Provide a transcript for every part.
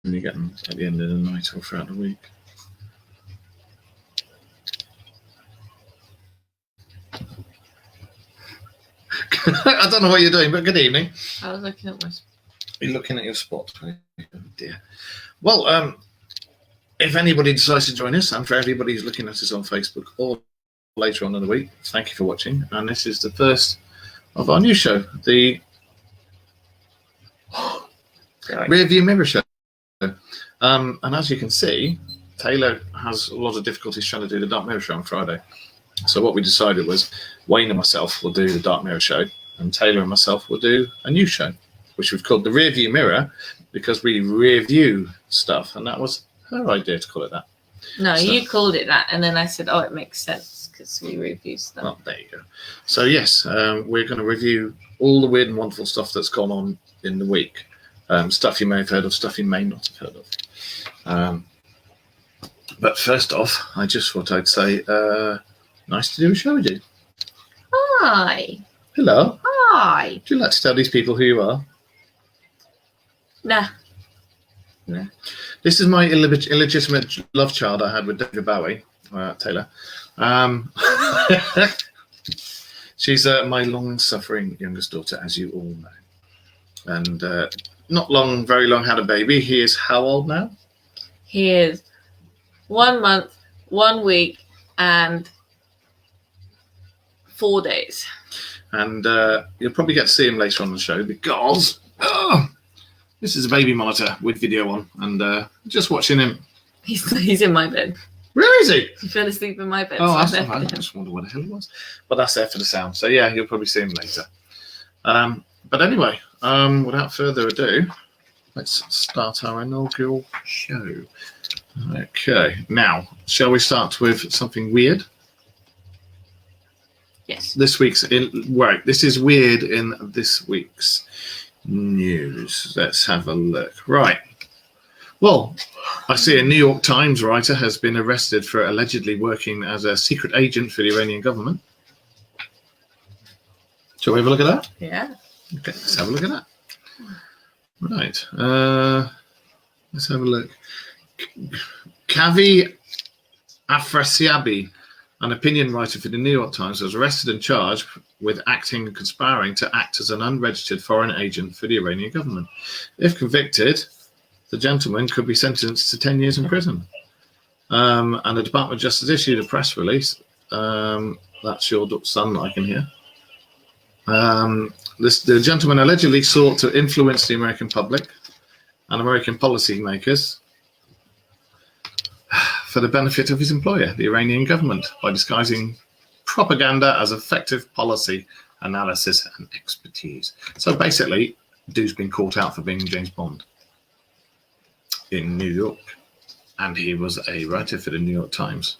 you get them at the end of the night or throughout the week. I don't know what you're doing, but good evening. I was looking at my... You're looking at your spot. Oh dear. Well, if anybody decides to join us, and for everybody who's looking at us on Facebook or later on in the week, thank you for watching. And this is the first of our new show, the Rear View Mirror Show. And as you can see, Taylor has a lot of difficulties trying to do the Dark Mirror Show on Friday. So what we decided was Wayne and myself will do the Dark Mirror Show, and Taylor and myself will do a new show, which we've called the Rear View Mirror, because we review stuff, and that was her idea to call it that. No, so, you called it that, and then I said, oh, it makes sense, because we review stuff. Well, there you go. So yes, we're going to review all the weird and wonderful stuff that's gone on in the week. Stuff you may have heard of, stuff you may not have heard of. But first off, I just thought I'd say, nice to do a show with you. Hi. Hello. Hi. Would you like to tell these people who you are? Nah. No. This is my illegitimate love child I had with David Bowie, Taylor. She's my long-suffering youngest daughter, as you all know. And not very long had a baby. He is how old now? He is 1 month, 1 week, and 4 days. And you'll probably get to see him later on the show because this is a baby monitor with video on, and just watching him. He's in my bed. Where is he? He fell asleep in my bed. Oh, that's not right. I just wonder what the hell he was. But that's there for the sound. So yeah, you'll probably see him later. But anyway, without further ado, let's start our inaugural show. Okay, now, shall we start with something weird? Yes. This is weird in this week's news. Let's have a look. Right. Well, I see a New York Times writer has been arrested for allegedly working as a secret agent for the Iranian government. Shall we have a look at that? Yeah. Okay, let's have a look at that. Right. Let's have a look. Kavi Afrasiabi, an opinion writer for the New York Times, was arrested and charged with acting and conspiring to act as an unregistered foreign agent for the Iranian government. If convicted, the gentleman could be sentenced to 10 years in prison. And the Department of Justice issued a press release. That's your son I can hear. The gentleman allegedly sought to influence the American public and American policymakers for the benefit of his employer, the Iranian government, by disguising propaganda as effective policy analysis and expertise. So basically, dude's been caught out for being James Bond in New York, and he was a writer for the New York Times.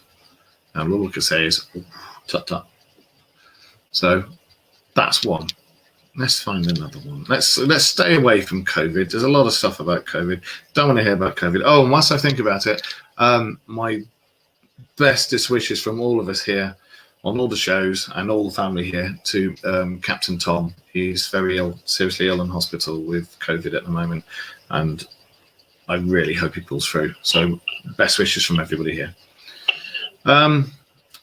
And all we can say is, tut tut. So that's one. Let's find another one. Let's stay away from COVID. There's a lot of stuff about COVID. Don't want to hear about COVID. Oh, and whilst I think about it, my bestest wishes from all of us here on all the shows and all the family here to Captain Tom. He's very ill, seriously ill in hospital with COVID at the moment, and I really hope he pulls through. So best wishes from everybody here.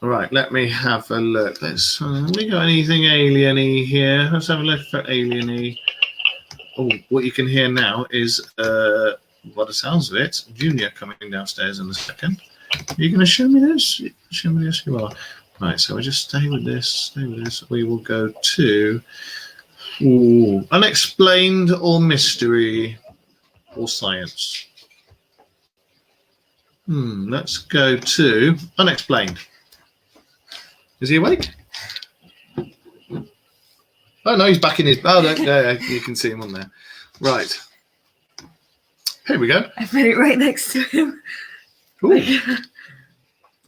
Right, let me have a look. Let's we got anything alien-y here? Let's have a look for alien-y. Oh, what you can hear now is, by the sounds of it, Junior coming downstairs in a second. Are you going to show me this? Show me this. You are. Right, so we just stay with this. Stay with this. We will go to unexplained or mystery or science. Let's go to unexplained. Is he awake? Oh no, he's back in his. Oh, there you can see him on there. Right. Here we go. I put it right next to him. Ooh.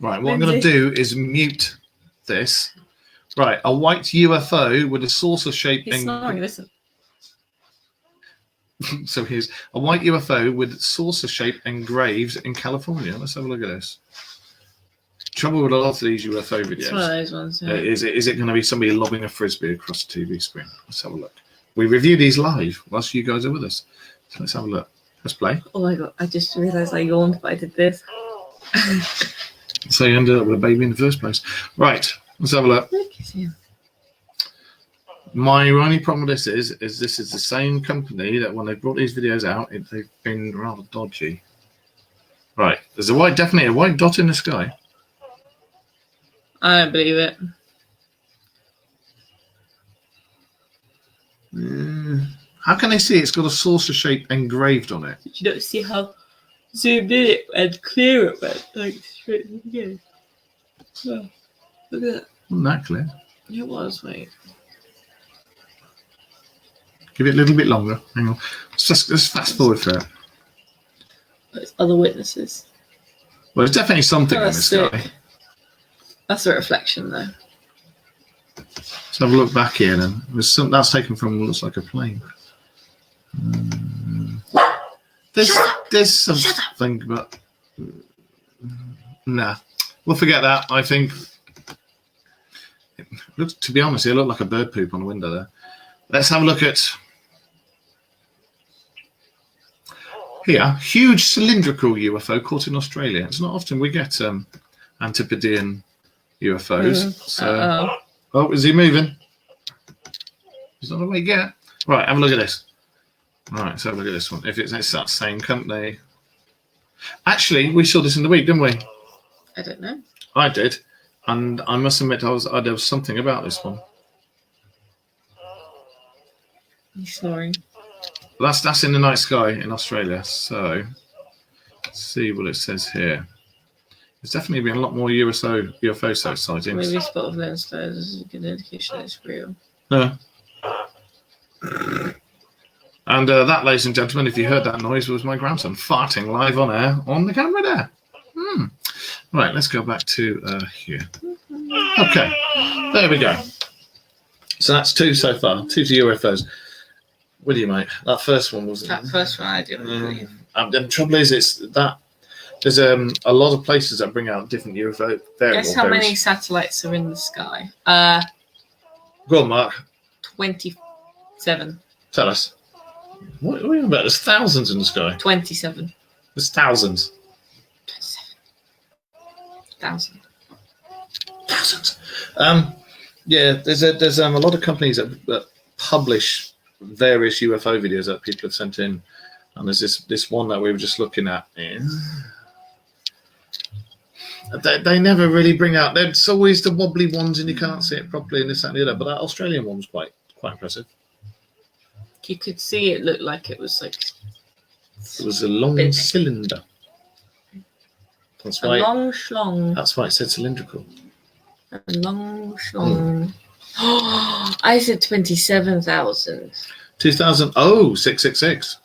Right, what I'm going to do is mute this. Right, a white UFO with a saucer shape. He's snoring, listen. So here's a white UFO with saucer shape engraves in California. Let's have a look at this. Trouble with a lot of these UFO videos. It's one of those ones. Yeah. Is it going to be somebody lobbing a frisbee across the TV screen? Let's have a look. We review these live whilst you guys are with us. So let's have a look. Let's play. Oh my god! I just realised I yawned, but I did this. So you ended up with a baby in the first place. Right, let's have a look. Look at him. My only problem with this is this is the same company that when they brought these videos out, they've been rather dodgy. Right, there's definitely a white dot in the sky. I don't believe it. How can they see it's got a saucer shape engraved on it? You don't see how zoomed in it and clear it went, like straight to the beginning. Oh, look at that. Wasn't that clear? It was, mate. Give it a little bit longer. Hang on. Let's fast forward for it. There's other witnesses. Well, there's definitely something in the That's sky. sick. That's a reflection, though. Let's have a look back here then. That's taken from what looks like a plane. There's something, but nah. We'll forget that. I think. To be honest, it looked like a bird poop on the window there. Let's have a look at here. Huge cylindrical UFO caught in Australia. It's not often we get Antipodean UFOs. So, oh, is he moving? He's not awake yet. Right, have a look at this. Right, let's have a look at this one. If it's that same company. Actually, we saw this in the week, didn't we? I don't know. I did, and I must admit, there was something about this one. He's snoring. That's in the night sky in Australia. So, let's see what it says here. There's definitely been a lot more UFO sightings. Maybe spot of lens flares is a good indication that it's real. Yeah. And that, ladies and gentlemen, if you heard that noise, was my grandson farting live on air on the camera there. Right, let's go back to here. Okay, there we go. So that's 2 so far, 2 to UFOs. With you, mate. That first one wasn't. That first one I didn't believe. The trouble is, it's that there's a lot of places that bring out different UFO variables. Guess how many satellites are in the sky? Go on, Mark. 27. Tell us. What are you about? There's thousands in the sky. 27. There's thousands. 27,000. Thousands. Yeah, there's a lot of companies that publish various UFO videos that people have sent in, and there's this one that we were just looking at. They never really bring out. There's always the wobbly ones, and you can't see it properly, and this, that, and the other. But that Australian one was quite impressive. You could see it looked like it was like. It was a long cylinder. That's why. A long schlong. That's why it said cylindrical. A long schlong. I said 27,000. 2000. Oh, 666.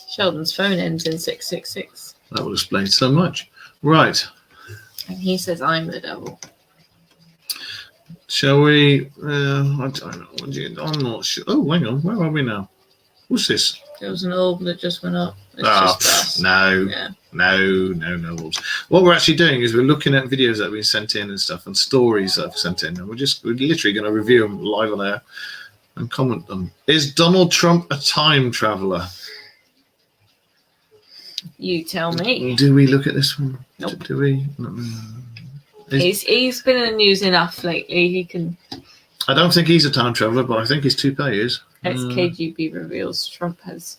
Sheldon's phone ends in 666. That would explain so much. Right. And he says I'm the devil. Shall we? I don't know. I'm not sure. Oh, hang on. Where are we now? What's this? There was an orb that just went up. It's just us. No. Yeah. No orbs. What we're actually doing is we're looking at videos that have been sent in and stuff, and stories that have sent in, and we're literally going to review them live on air and comment them. Is Donald Trump a time traveler? You tell me. Do we look at this one? Nope. Do we? He's been in the news enough lately. He can. I don't think he's a time traveler, but I think his toupee is. Ex-KGB reveals Trump has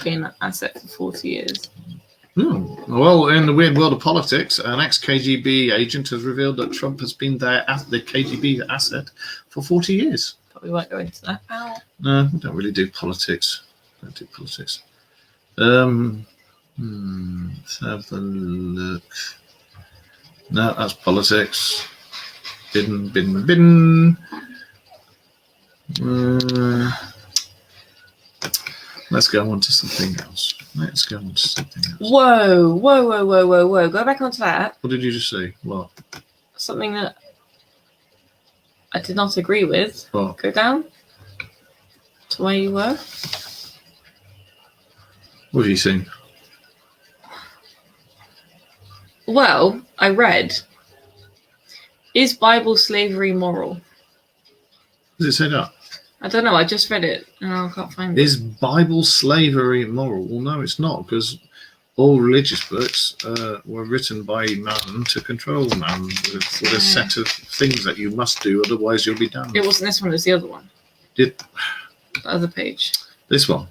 been an asset for 40 years. Well, in the weird world of politics, an ex-KGB agent has revealed that Trump has been the KGB asset for 40 years. But we won't go into that. Ow. No, we don't really do politics. Let's have a look. No, that's politics. Bidden. Let's go on to something else. Whoa. Go back onto that. What did you just say? What? Something that I did not agree with. What? Go down to where you were. What have you seen? Well, I read, is Bible slavery moral? Does it say that? I don't know. I just read it and I can't find it. Is Bible slavery moral? Well, no, it's not, because all religious books were written by man to control man with a set of things that you must do, otherwise you'll be damned. It wasn't this one. It was the other one. Did The other page. this one?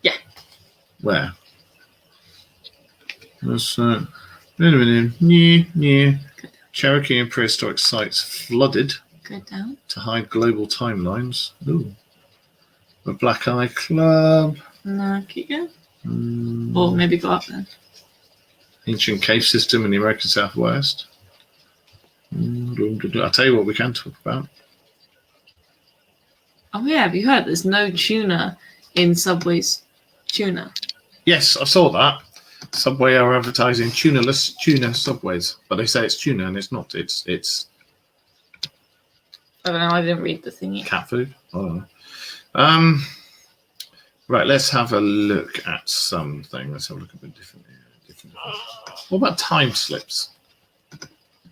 Yeah. Where? That's near Cherokee and prehistoric sites flooded Go down. to hide global timelines. Ooh. The Black Eye Club. No, keep going. Or maybe go up then. Ancient cave system in the American Southwest. I'll tell you what we can talk about. Oh yeah, have you heard? There's no tuna in Subway's tuna. Yes, I saw that. Subway are advertising tunaless tuna Subways, but they say it's tuna and it's not. It's I don't know. I didn't read the thingy. cat food. I don't know. Right, let's have a look at something. Let's have a look at a bit different. What about time slips?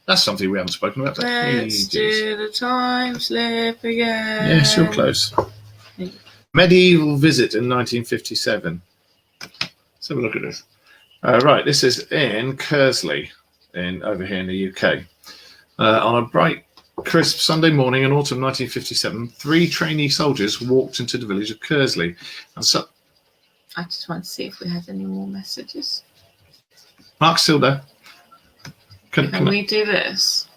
That's something we haven't spoken about. Let's do the time slip again. Yes, you're close. Medieval visit in 1957. Let's have a look at this. Right, this is in Kersley, over here in the UK. On a bright, crisp Sunday morning in autumn 1957, 3 trainee soldiers walked into the village of Kersley. And so, I just want to see if we had any more messages. Mark's still there. Can we do this?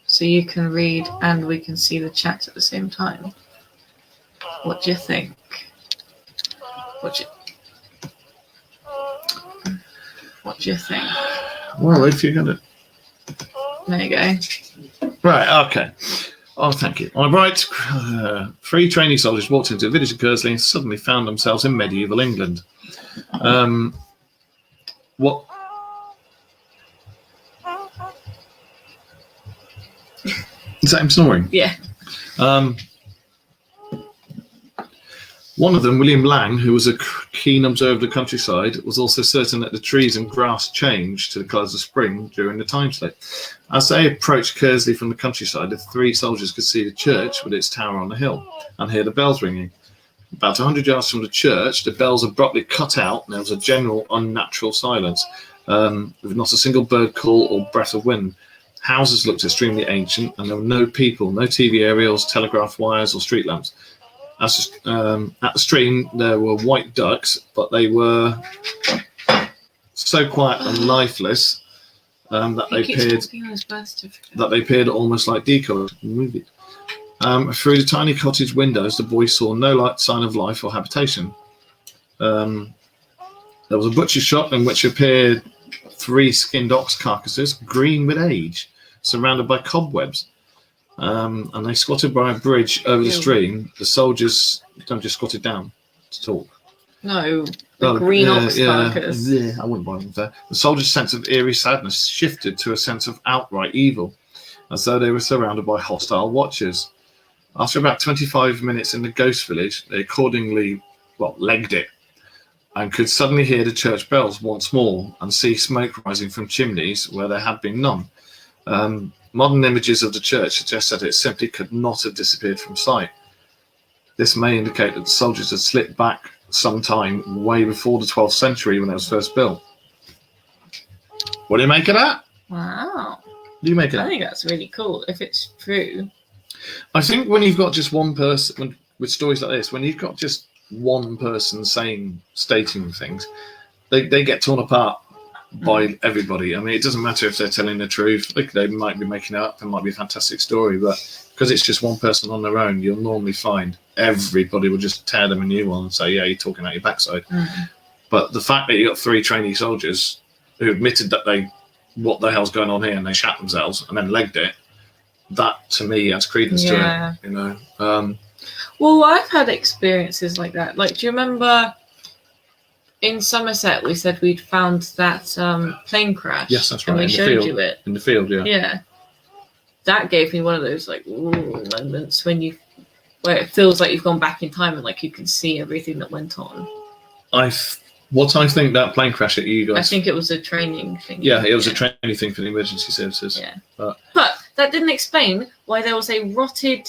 So you can read and we can see the chat at the same time. What do you think? What do you think? Well, if you're going to... There you go. Right, okay. Oh, thank you. On a bright, 3 trainee soldiers walked into a village of Kersley and suddenly found themselves in medieval England. What... Is that him snoring? Yeah. One of them, William Lang, who was a keen observer of the countryside, was also certain that the trees and grass changed to the colours of spring during the time slip. As they approached Kersley from the countryside, the 3 soldiers could see the church with its tower on the hill and hear the bells ringing. About 100 yards from the church, the bells abruptly cut out and there was a general unnatural silence, with not a single bird call or breath of wind. Houses looked extremely ancient and there were no people, no TV aerials, telegraph wires or street lamps. At the stream, there were white ducks, but they were so quiet and lifeless that they appeared almost like decoys. Through the tiny cottage windows, the boys saw no sign of life or habitation. There was a butcher's shop in which appeared 3 skinned ox carcasses, green with age, surrounded by cobwebs. And they squatted by a bridge over the stream. The soldiers don't just squatted down to talk. No, the green ox carcass. Yeah, I wouldn't buy them there. The soldiers' sense of eerie sadness shifted to a sense of outright evil, as though they were surrounded by hostile watchers. After about 25 minutes in the ghost village, they accordingly, legged it, and could suddenly hear the church bells once more and see smoke rising from chimneys where there had been none. Modern images of the church suggest that it simply could not have disappeared from sight. This may indicate that the soldiers had slipped back some time way before the 12th century when it was first built. What do you make of that? Wow. What do you make of that? I think that's really cool if it's true. I think when you've got just one person, with stories like this, when you've got just one person stating things, they get torn apart by everybody. I mean, it doesn't matter if they're telling the truth. They might be making it up. It might be a fantastic story, but because it's just one person on their own, you'll normally find everybody will just tear them a new one and say, yeah, you're talking out your backside. But the fact that you got 3 trainee soldiers who admitted that what the hell's going on here, and they shat themselves and then legged it, that to me adds credence to it, you know. Well, I've had experiences like that. Like, do you remember in Somerset, we said we'd found that plane crash. Yes, that's right. And we showed you it. In the field, yeah. Yeah. That gave me one of those moments where it feels like you've gone back in time and like you can see everything that went on. What I think that plane crash at you guys. I think it was a training thing. Yeah, it was a training thing for the emergency services. Yeah. But that didn't explain why there was a rotted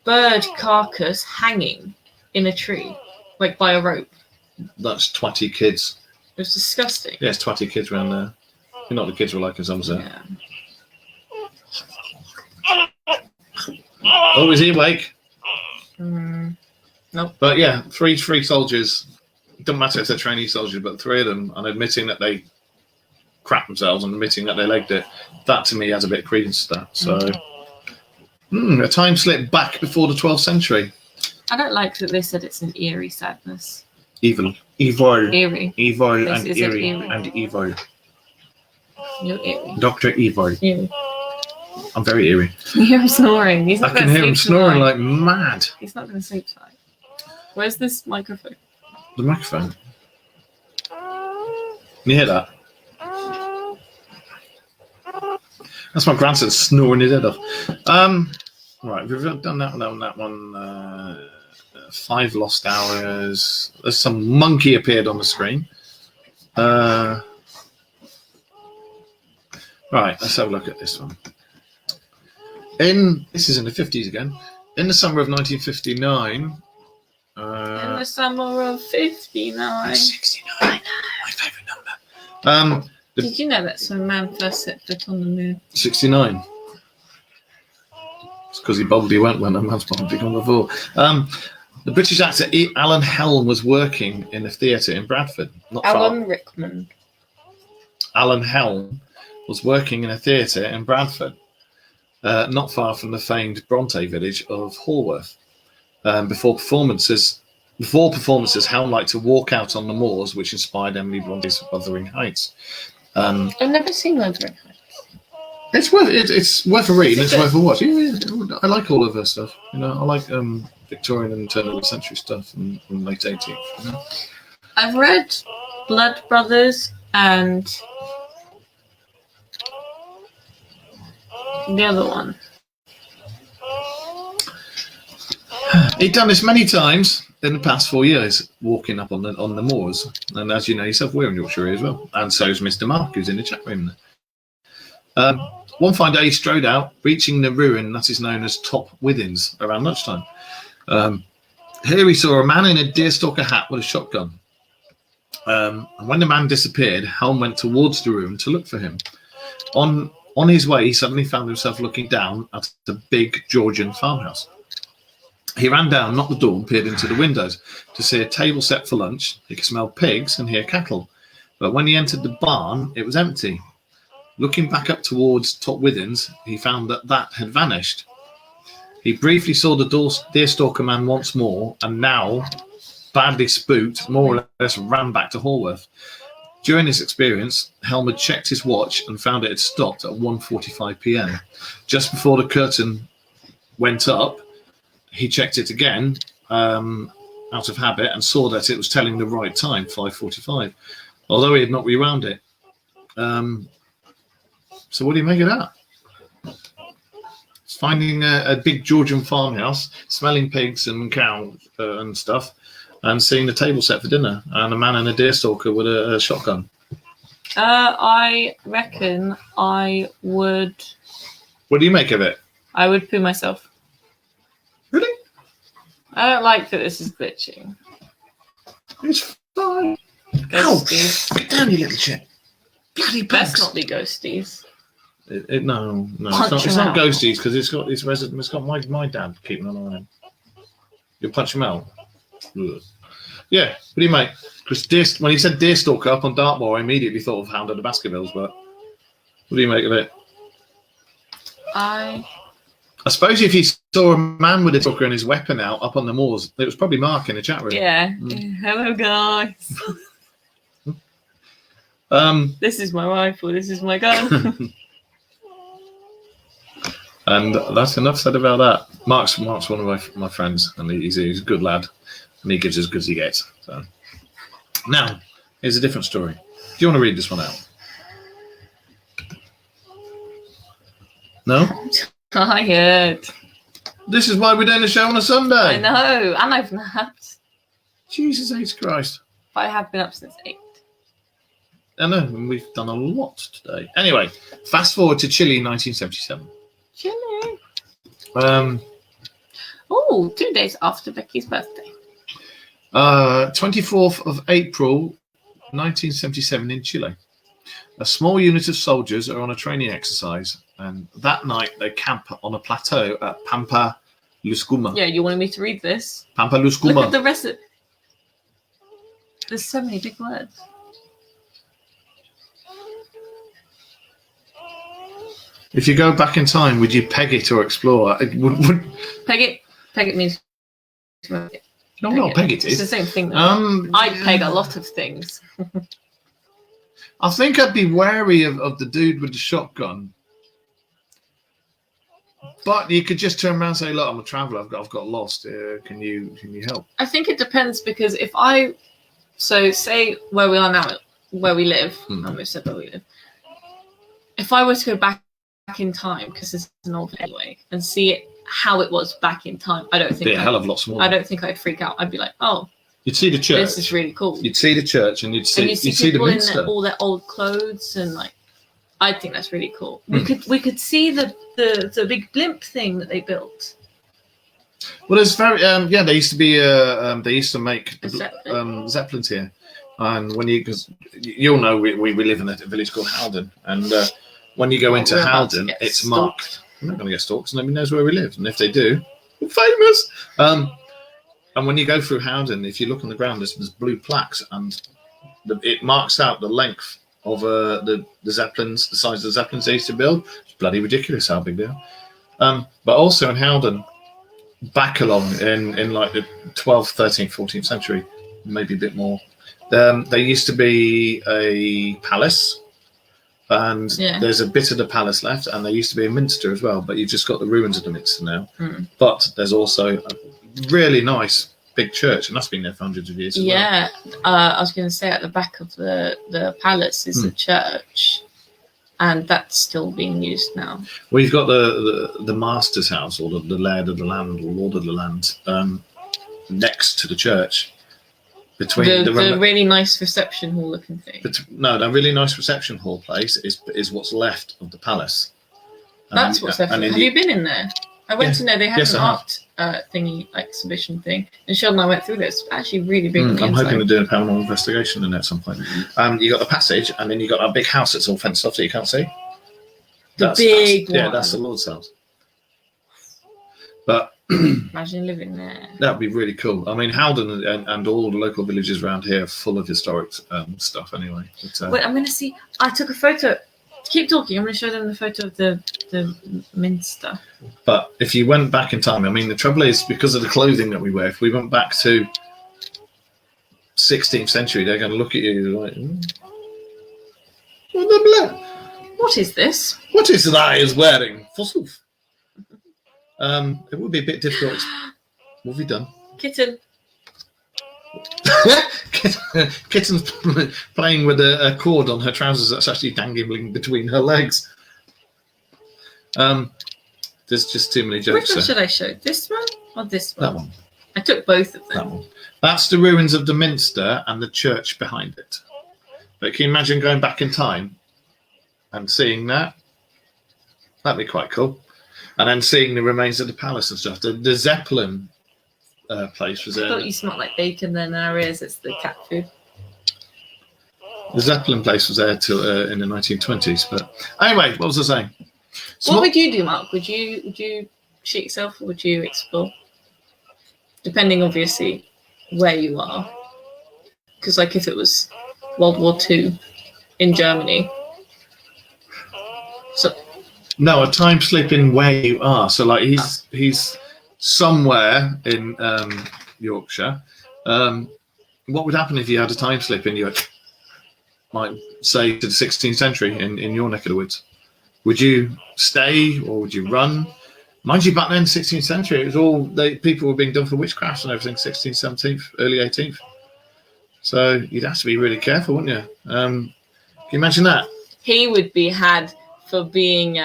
bird carcass hanging in a tree, like by a rope. That's 20 kids. It was disgusting. Yes, 20 kids around there. You're not the kids were like in Somerset. Yeah. Oh, is he awake? Nope. But yeah, three soldiers. It doesn't matter if they're trainee soldiers, but 3 of them, and admitting that they crap themselves and admitting that they legged it, that to me has a bit of credence to that. So, a time slip back before the 12th century. I don't like that they said it's an eerie sadness. Evil, Eerie. and Is it eerie, eerie? and evil. You're eerie. Dr. Evil. Eerie. I'm very eerie. You hear him snoring. He's not I going can to hear him sleep snoring tonight. like mad. He's not going to sleep tonight. Where's this microphone? The microphone. Can you hear that? That's my grandson snoring his head off. Right, we've done that one. 5 lost hours. There's some monkey appeared on the screen. Right, let's have a look at this one. This is in the 50s again. In the summer of 1959. In the summer of 59. 69. My favourite number. Did you know that's when man first set foot on the moon? 69. It's because he boldly went when a man's probably gone before. The British actor Alan Helm was working in a theatre in Bradford. Alan Rickman. Alan Helm was working in a theatre in Bradford, not far from the famed Bronte village of Haworth. Before performances, Helm liked to walk out on the moors, which inspired Emily Bronte's Wuthering Heights. I've never seen Wuthering Heights. It's worth a read. It's worth a watch. Yeah, I like all of her stuff. You know, I like Victorian and turn of the century stuff and late 18th. You know? I've read Blood Brothers and the other one. He'd done this many times in the past 4 years, walking up on the moors. And as you know yourself, we're in Yorkshire as well. And so's Mr. Mark, who's in the chat room there. One fine day he strode out, reaching the ruin that is known as Top Withens around lunchtime. Here he saw a man in a deerstalker hat with a shotgun. And when the man disappeared, Helm went towards the ruin to look for him. On his way, he suddenly found himself looking down at the big Georgian farmhouse. He ran down, knocked the door, and peered into the windows to see a table set for lunch. He could smell pigs and hear cattle. But when he entered the barn, it was empty. Looking back up towards Top Withens, he found that had vanished. He briefly saw the deerstalker man once more, and now, badly spooked, more or less ran back to Haworth. During this experience, Helm had checked his watch and found it had stopped at 1:45 p.m. Just before the curtain went up, he checked it again, out of habit, and saw that it was telling the right time, 5:45, although he had not rewound it. So what do you make of that? It's finding a big Georgian farmhouse, smelling pigs and cows and stuff, and seeing the table set for dinner, and a man and a deerstalker with a shotgun. I reckon I would... What do you make of it? I would poo myself. Really? I don't like that this is glitching. It's fine. Ghosties. Ow! Get down, you little shit. Bloody bugs. Best not be ghosties. No. Punch It's him not out. ghosties because it's got my dad keeping an eye on him. You'll punch him out. Ugh. Yeah. What do you make? Because when he said deerstalker up on Dartmoor, I immediately thought of Hound of the Baskervilles. But what do you make of it? I suppose if you saw a man with a talker and his weapon out up on the moors, it was probably Mark in the chat room. Yeah. Hello, guys. This is my rifle. This is my gun. And that's enough said about that. Mark's one of my friends, and he's a good lad, and he gives as good as he gets. So now, here's a different story. Do you want to read this one out? No? Tired. This is why we're doing a show on a Sunday. I know, and I've napped. Jesus H. Christ. But I have been up since 8. I know, and we've done a lot today. Anyway, fast forward to Chile, 1977. Chilly. Oh, 2 days after Becky's birthday. 24th of April, 1977 in Chile. A small unit of soldiers are on a training exercise, and that night they camp on a plateau at Pampa Luscuma. Yeah, you wanted me to read this? Pampa Luscuma. Look at the rest of... There's so many big words. If you go back in time, would you peg it or explore? Peg it. Peg it means... No, not peg it It's is. the same thing, though. I'd peg a lot of things. I think I'd be wary of the dude with the shotgun. But you could just turn around and say, "Look, I'm a traveller. I've got lost. Can you help?" I think it depends, because if say where we are now, where we live, I almost said where we live. If I were to go back in time, because it's an old anyway, and see it how it was back in time, I don't think It'd be a hell of a lot smaller. I don't think I'd freak out. I'd be like, oh, you'd see the church. this is really cool. You'd see the church, and you'd see the people in minster. all their old clothes, and like, I think that's really cool. We could see the big blimp thing that they built. Well, there's very they used to be they used to make Zeppelins here, and because you'll know we live in a village called Howden, and when you go into Howden, it's marked. I'm not going to get stalked, so nobody knows where we live, and if they do, we're famous. And when you go through Howden, if you look on the ground, there's blue plaques, and it marks out the length of the Zeppelins, the size of the Zeppelins they used to build. It's bloody ridiculous how big they are. But also in Howden, back along in like the 12th, 13th, 14th century, maybe a bit more, there used to be a palace, and there's a bit of the palace left, and there used to be a minster as well, but you've just got the ruins of the minster now. But there's also a really nice big church, and that's been there for hundreds of years. I was going to say at the back of the palace is the church, and that's still being used now. Well, you've got the master's house, or the laird of the land, or lord of the land, next to the church. Between the really nice reception hall looking thing. The really nice reception hall place is what's left of the palace. That's what's left. Have you been in there? I went to know they had an art thingy, exhibition thing, and Sheldon and I went through this. It's actually really big. I'm hoping to do a paranormal investigation in there at some point. You got the passage, and then you got that big house that's all fenced off that you can't see. That's one. Yeah, that's the Lord's house. But imagine living there. That'd be really cool. I mean, Howden and all the local villages around here are full of historic stuff. Anyway, but, wait, I'm going to see. I took a photo. Keep talking. I'm going to show them the photo of the minster. But if you went back in time, I mean, the trouble is, because of the clothing that we wear, if we went back to 16th century, they're going to look at you like, what is this? What is that is wearing? Forsooth. It would be a bit difficult. What have you done? Kitten. Kitten's playing with a cord on her trousers that's actually dangling between her legs. There's just too many jokes. Which one should I show? This one or this one? That one. I took both of them. That one. That's the ruins of the minster and the church behind it. But can you imagine going back in time and seeing that? That'd be quite cool. And then seeing the remains of the palace and stuff. The Zeppelin place was there. I thought you smelled like bacon then. There is. It's the cat food. The Zeppelin place was there till in the 1920s. But anyway, what was I saying? What would you do, Mark? Would you shoot yourself, or would you explore? Depending, obviously, where you are. Because, like, if it was World War II in Germany. No, a time slip in where you are. So, like, he's somewhere in Yorkshire. What would happen if you had a time slip and you had, like, say, to the 16th century in your neck of the woods? Would you stay or would you run? Mind you, back then, 16th century, it was all people were being done for witchcraft and everything. 16th, 17th, early 18th. So you'd have to be really careful, wouldn't you? Can you imagine that? He would be had for being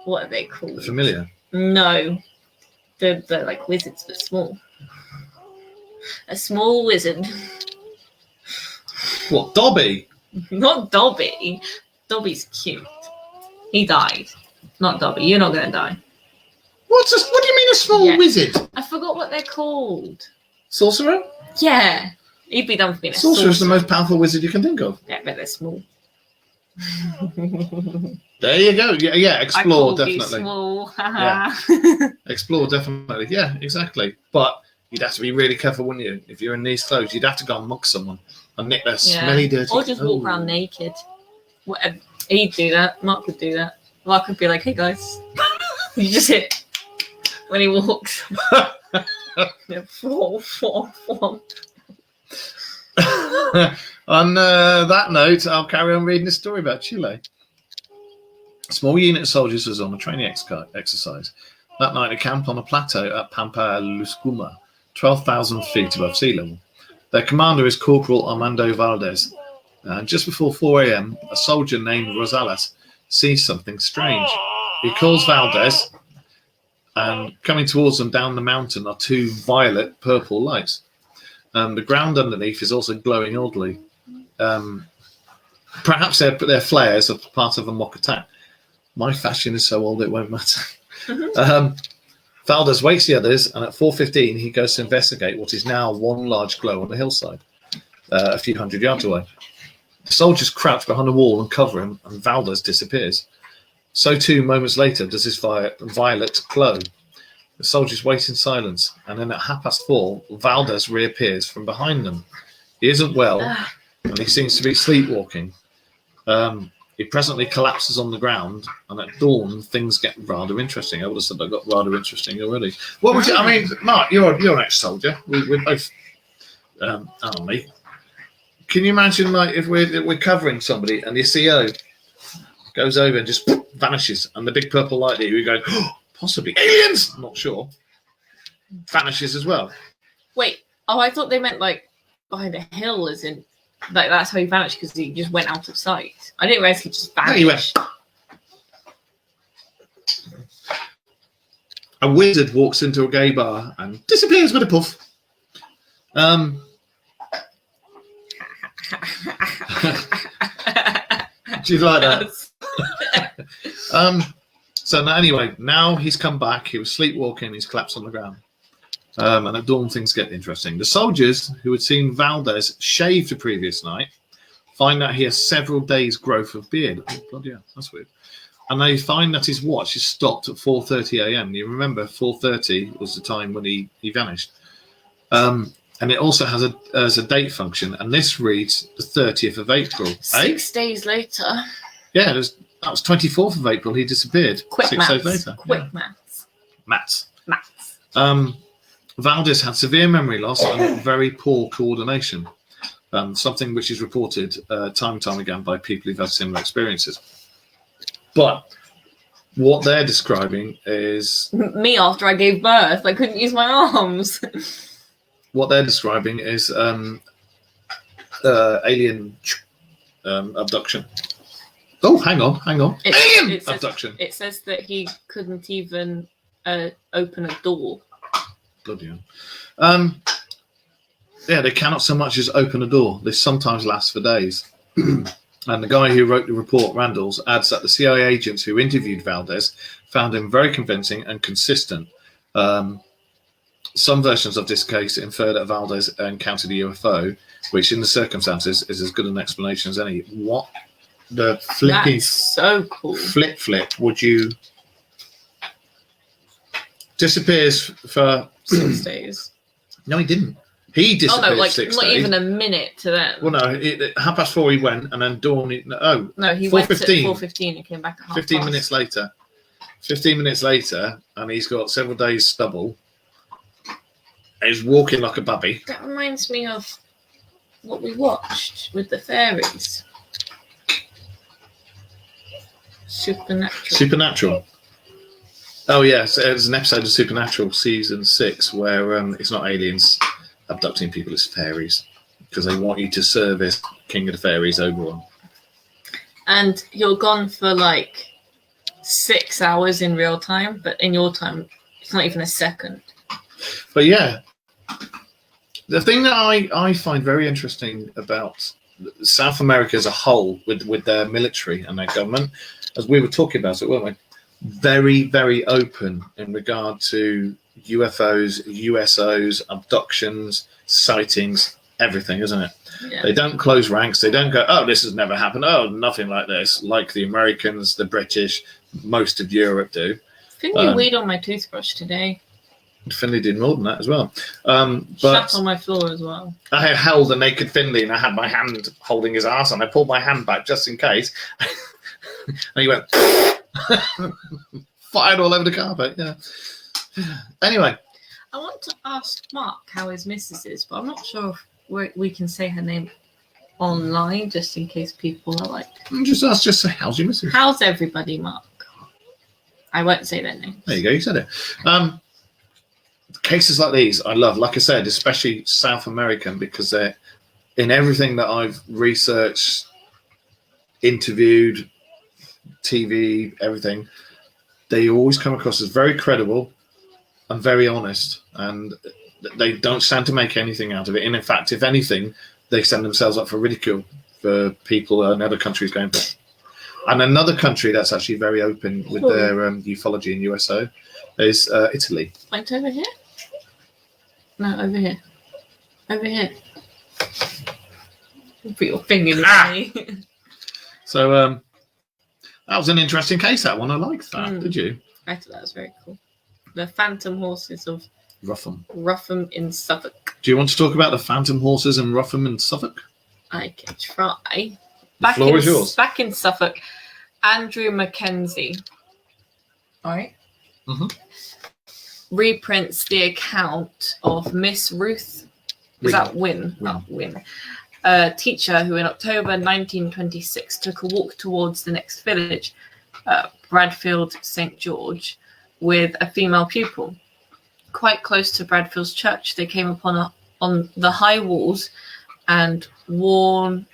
what are they called? The familiar. No, they're like wizards, but small. A small wizard. What, Dobby? Not Dobby. Dobby's cute. He died. Not Dobby. You're not going to die. What do you mean a small Yeah. wizard? I forgot what they're called. Sorcerer? Yeah. He'd be done for being a Sorcerer is the sorcerer. most powerful wizard you can think of. Yeah, but they're small. There you go. Yeah, explore, I called you definitely. small. Yeah. Explore, definitely. Yeah, exactly. But you'd have to be really careful, wouldn't you? If you're in these clothes, you'd have to go and mug someone and nick their smelly, dirty Or just walk around naked. Whatever. He'd do that. Mark would do that. Mark would be like, hey guys. You just hit when he walks. Yeah, fall. On that note, I'll carry on reading a story about Chile. A small unit of soldiers was on a training exercise. That night, they camped on a plateau at Pampa Luscuma, 12,000 feet above sea level. Their commander is Corporal Armando Valdez. Just before 4 a.m., a soldier named Rosales sees something strange. He calls Valdez, and coming towards them down the mountain are two violet-purple lights. The ground underneath is also glowing oddly. Perhaps they're flares of part of a mock attack. My fashion is so old it won't matter. Valdez wakes the others, and at 4:15 he goes to investigate what is now one large glow on the hillside, a few hundred yards away. The soldiers crouch behind a wall and cover him, and Valdez disappears. So too, moments later, does this violet glow. The soldiers wait in silence, and then at 4:30, Valdez reappears from behind them. He isn't well, and he seems to be sleepwalking. He presently collapses on the ground, and at dawn, things get rather interesting. I would have said they got rather interesting already. What would you? I mean, Mark, you're an ex-soldier. We're both army. Can you imagine, like, if we're covering somebody and the CO goes over and just vanishes, and the big purple light that you go, oh, possibly aliens? Not sure. Vanishes as well. Wait. Oh, I thought they meant like behind a hill, as in like that's how he vanished because he just went out of sight. I didn't realize he just vanished. There he went. A wizard walks into a gay bar and disappears with a puff. Do you like that? So now, anyway, now he's come back. He was sleepwalking. He's collapsed on the ground. And at dawn, things get interesting. The soldiers who had seen Valdez shave the previous night find that he has several days' growth of beard. Oh, bloody hell, that's weird. And they find that his watch is stopped at 4:30 a.m. You remember 4:30 was the time when he vanished. And it also has a date function, and this reads the 30th of April. 6 days later. Yeah, that was 24th of April. He disappeared. Quick 6 maths. days later. Quick Yeah. maths. Maths. Valdez had severe memory loss and very poor coordination, something which is reported time and time again by people who've had similar experiences. But what they're describing is... Me after I gave birth. I couldn't use my arms. What they're describing is alien abduction. Oh, hang on. Alien abduction. It says that he couldn't even open a door. Bloody hell. Yeah, they cannot so much as open a door. This sometimes lasts for days. And the guy who wrote the report, Randalls, adds that the CIA agents who interviewed Valdez found him very convincing and consistent. Some versions of this case infer that Valdez encountered a UFO, which in the circumstances is as good an explanation as any. What the flippy That's so cool. flip would you... Disappears for 6 days. No, he didn't. He disappeared. Oh no, like 6 not days. even a minute to them. Well, no, at 4:30 he went, and then dawn. No, he went at 4:15. 4:15 and came back at 15 half minutes later. 15 minutes later, and he's got several days stubble. He's walking like a bubby. That reminds me of what we watched with the fairies. Supernatural. Oh yeah, so there's an episode of Supernatural season 6 where it's not aliens abducting people, it's fairies, because they want you to service King of the Fairies Oberon. And you're gone for like 6 hours in real time, but in your time, it's not even a second. But yeah, the thing that I find very interesting about South America as a whole, with their military and their government, as we were talking about it, weren't we? very, very open in regard to UFOs, USOs, abductions, sightings, everything, isn't it? Yeah. They don't close ranks. They don't go, oh, this has never happened. Oh, nothing like this, like the Americans, the British, most of Europe do. Finley weed on my toothbrush today. Finley did more than that as well. Shat But on my floor as well. I held a naked Finley and I had my hand holding his arse and I pulled my hand back just in case. And he went, fired all over the carpet. Yeah. Anyway. I want to ask Mark how his missus is, but I'm not sure if we can say her name online just in case people are like, Just say, how's your missus? how's everybody, Mark? I won't say their name. There you go, you said it. Cases like these, I love, like I said, especially South American, because they're in everything that I've researched, interviewed, TV, everything. They always come across as very credible and very honest, and they don't stand to make anything out of it. And in fact, if anything, they send themselves up for ridicule for people in other countries going. And another country that's actually very open with their ufology and USO is Italy. Point over here? No, over here. Over here. Put your finger in me. So that was an interesting case, that one. I liked that. Did you? I thought that was very cool. The Phantom Horses of Ruffham in Suffolk. Do you want to talk about the Phantom Horses in Ruffham in Suffolk? I can try. The floor is yours. Back in Suffolk, Andrew Mackenzie, all right, reprints the account of Miss Ruth. Is that Wynne? Wynne. A teacher who in October 1926 took a walk towards the next village, Bradfield St. George, with a female pupil. Quite close to Bradfield's church, they came upon on the high walls and worn.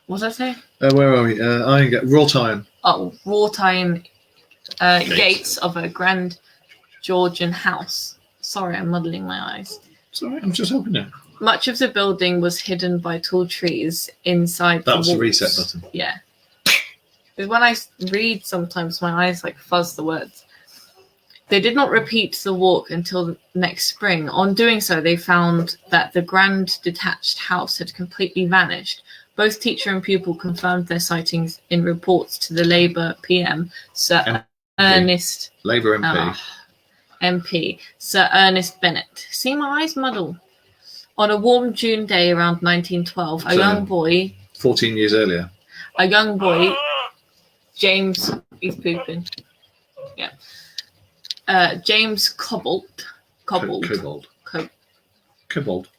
What did I say? Where are we? I get wrought iron. Oh, wrought iron gates of a grand Georgian house. Sorry, I'm muddling my eyes. Sorry, I'm just helping you. Much of the building was hidden by tall trees inside that the was walls. the reset button. Yeah. Because when I read, sometimes my eyes like fuzz the words. They did not repeat the walk until next spring. On doing so, they found that the grand detached house had completely vanished. Both teacher and pupil confirmed their sightings in reports to the Labour PM, Sir Ernest... Labour MP. MP, Sir Ernest Bennett. See my eyes muddle. On a warm June day around 1912, a young boy... 14 years earlier. A young boy, James... He's pooping. Yeah. James Cobbold. Cobbold.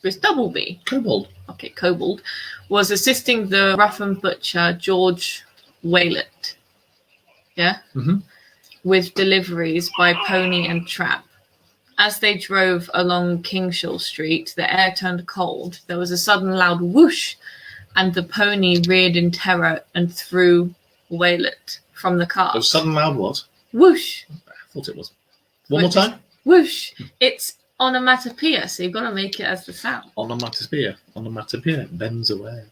It's double B. Cobbold. Okay, Cobbold was assisting the Ruffham butcher George Waylett. Yeah. With deliveries by pony and trap. As they drove along Kingshaw Street, the air turned cold. There was a sudden loud whoosh, and the pony reared in terror and threw Waylett from the car. A sudden loud what? Whoosh. I thought it was. One more time? Whoosh. It's onomatopoeia, so you've got to make it as the sound. Onomatopoeia. Bends away.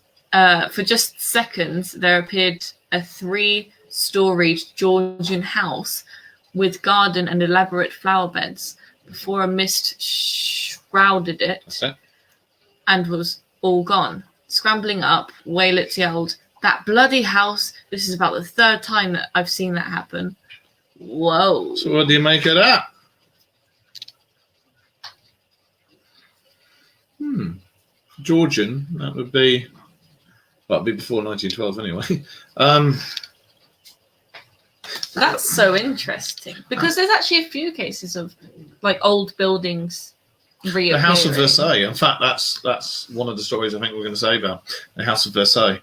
For just seconds, there appeared a 3-storied Georgian house with garden and elaborate flower beds before a mist shrouded it and was all gone. Scrambling up, Waylett yelled, "That bloody house! This is about the 3rd time that I've seen that happen." Whoa. So what do you make of that? Georgian, that would be... Well, it'd be before 1912 anyway. That's so interesting. Because there's actually a few cases of like old buildings reappearing. The House of Versailles. In fact, that's one of the stories I think we're going to say about the House of Versailles.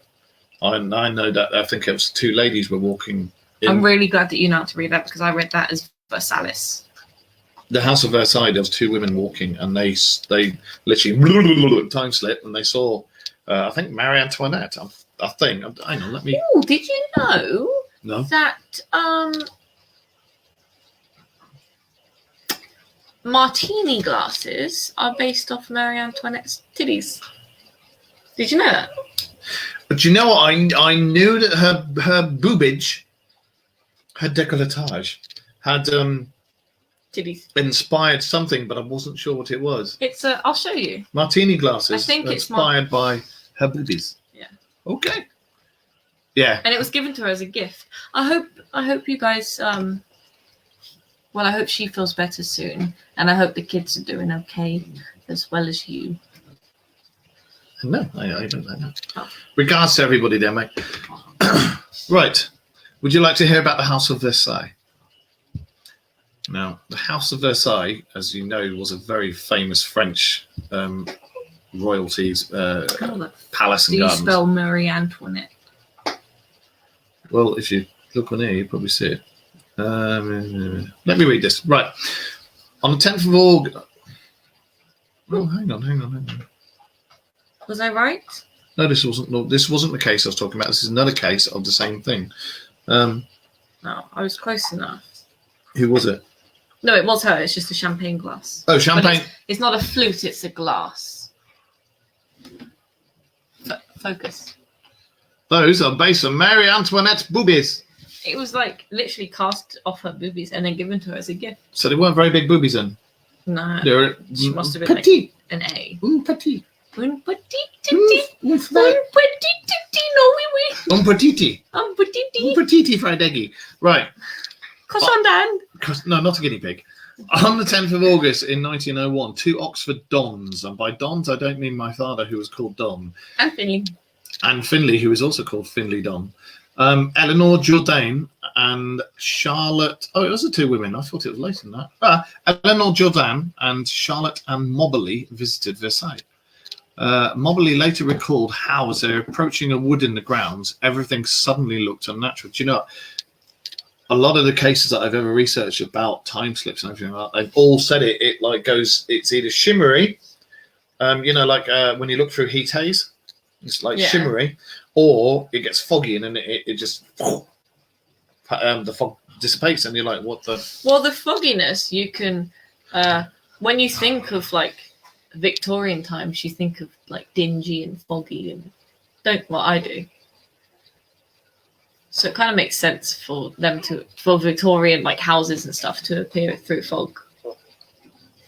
I know that I think it was 2 ladies were walking in. I'm really glad that you know how to read that because I read that as Versailles. The House of Versailles, there was 2 women walking and they literally time slip and they saw, I think, Marie Antoinette. I think. Hang on, let me... Oh, did you know that martini glasses are based off Marie Antoinette's titties? Did you know that? But you know what? I knew that her boobage, her décolletage, had Did he? inspired something, but I wasn't sure what it was. It's I'll show you. Martini glasses. I think it's inspired by her boobies. Yeah. Okay. Yeah. And it was given to her as a gift. I hope you guys well, I hope she feels better soon, and I hope the kids are doing okay as well as you. No, I don't know that. Oh. Regards to everybody there, mate. Right. Would you like to hear about the House of Versailles? Now, the House of Versailles, as you know, was a very famous French royalties palace Do and you gardens. spell Marie Antoinette? Well, if you look on here, you probably see it. Let me read this. Right. On the 10th of August... Oh, hang on. Was I right? No, this wasn't the case I was talking about. This is another case of the same thing. No, I was close enough. Who was it? No, it was her. It's just a champagne glass. Oh, But champagne. it's not a flute. It's a glass. Focus. Those are based on Marie Antoinette's boobies. It was like literally cast off her boobies and then given to her as a gift. So they weren't very big boobies then. No, They're she must have been petite. an A. Petite. Un petit titi. Un Un petit titi. No, oui. petite. Un petit Un petite fried eggy. Right. Cochon d'Inde. No, not a guinea pig. On the 10th of August in 1901, two Oxford dons, and by dons I don't mean my father, who was called Don, And Finley. and Finley, who was also called Finley Don, Eleanor Jourdain and Charlotte. Oh, it was the two women. I thought it was later than that. Eleanor Jourdain and Charlotte Anne Moberly visited Versailles. Moberly later recalled how, as they were approaching a wood in the grounds, everything suddenly looked unnatural. Do you know, a lot of the cases that I've ever researched about time slips and everything like that, they've all said it like goes, it's either shimmery, like when you look through heat haze, it's like shimmery, or it gets foggy and then it just, the fog dissipates and you're like, what the? Well, the fogginess, you can, when you think of like Victorian times, you think of like dingy and foggy and I do. So it kind of makes sense for Victorian like houses and stuff to appear through fog.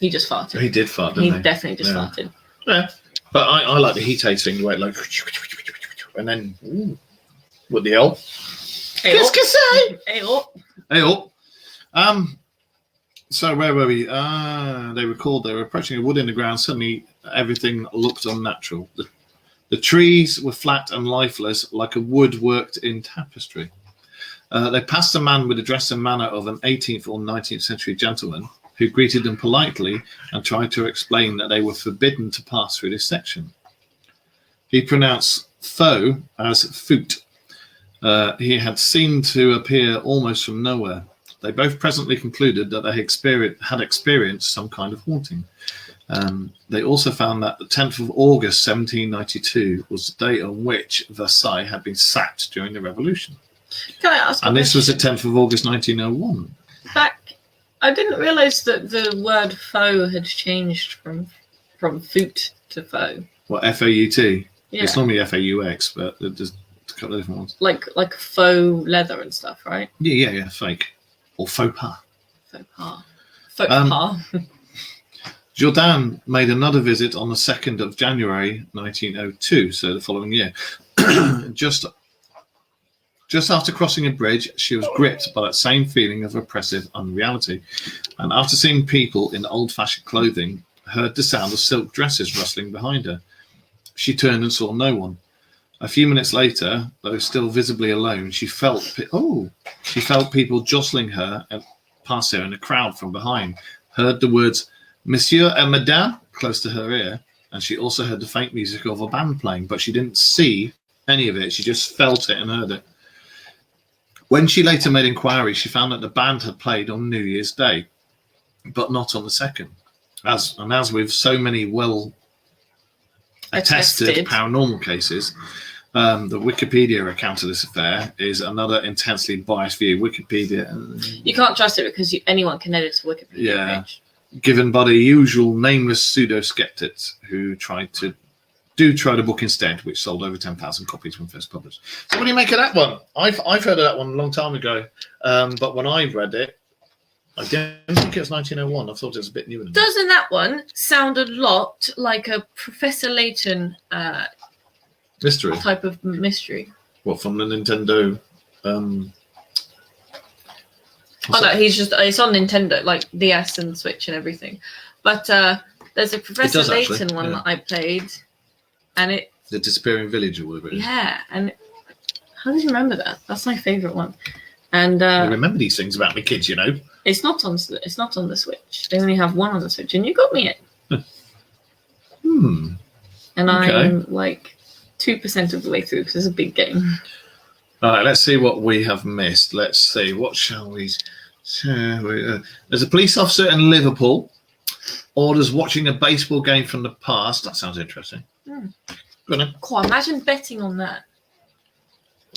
He just farted. He did fart, didn't he? He definitely just farted. Yeah, but I like the heat haze thing, where it like, and then what the hell? Qu'est-ce que c'est? Hey, so where were we? They recalled they were approaching a wood in the ground. Suddenly, everything looked unnatural. The trees were flat and lifeless, like a wood worked in tapestry. They passed a man with the dress and manner of an 18th or 19th century gentleman, who greeted them politely and tried to explain that they were forbidden to pass through this section. He pronounced faux as foot. He had seemed to appear almost from nowhere. They both presently concluded that they had experienced some kind of haunting. They also found that the 10th of August 1792 was the day on which Versailles had been sacked during the Revolution. Can I ask? And this was the 10th of August 1901. I didn't realise that the word faux had changed from foot to faux. What, F-A-U-T? Yeah. It's normally F-A-U-X, but there's a couple of different ones. Like faux leather and stuff, right? Yeah, fake. Or faux pas. Faux pas. Faux pas. Jourdain made another visit on the 2nd of January 1902, so the following year. Just after crossing a bridge, she was gripped by that same feeling of oppressive unreality. And after seeing people in old-fashioned clothing, heard the sound of silk dresses rustling behind her. She turned and saw no one. A few minutes later, though still visibly alone, she felt people jostling her and past her in a crowd from behind, heard the words, Monsieur et Madame, close to her ear, and she also heard the faint music of a band playing, but she didn't see any of it. She just felt it and heard it. When she later made inquiry, she found that the band had played on New Year's Day, but not on the 2nd. As with so many well-attested paranormal cases, the Wikipedia account of this affair is another intensely biased view. Wikipedia... You can't trust it because anyone can edit a Wikipedia page. Given by the usual nameless pseudo-skeptics who try to book instead, which sold over 10,000 copies when first published. So what do you make of that one? I've heard of that one a long time ago, but when I read it, I don't think it was 1901. I thought it was a bit newer than that. Doesn't that one sound a lot like a Professor Layton Mystery. type of mystery? What, from the Nintendo? Oh no, it's on Nintendo, like DS and Switch and everything. But there's a Professor does actually, Layton one yeah. that I played, and it The Disappearing Village or whatever it is. and how did you remember that? That's my favourite one. And I remember these things about the kids, you know. it's not on the Switch. They only have one on the Switch, and you got me it. And Okay. I'm like 2% of the way through because it's a big game. All right, let's see what we have missed. Let's see. What shall we... there's a police officer in Liverpool orders watching a baseball game from the past. That sounds interesting. Go on then. Cool. Imagine betting on that.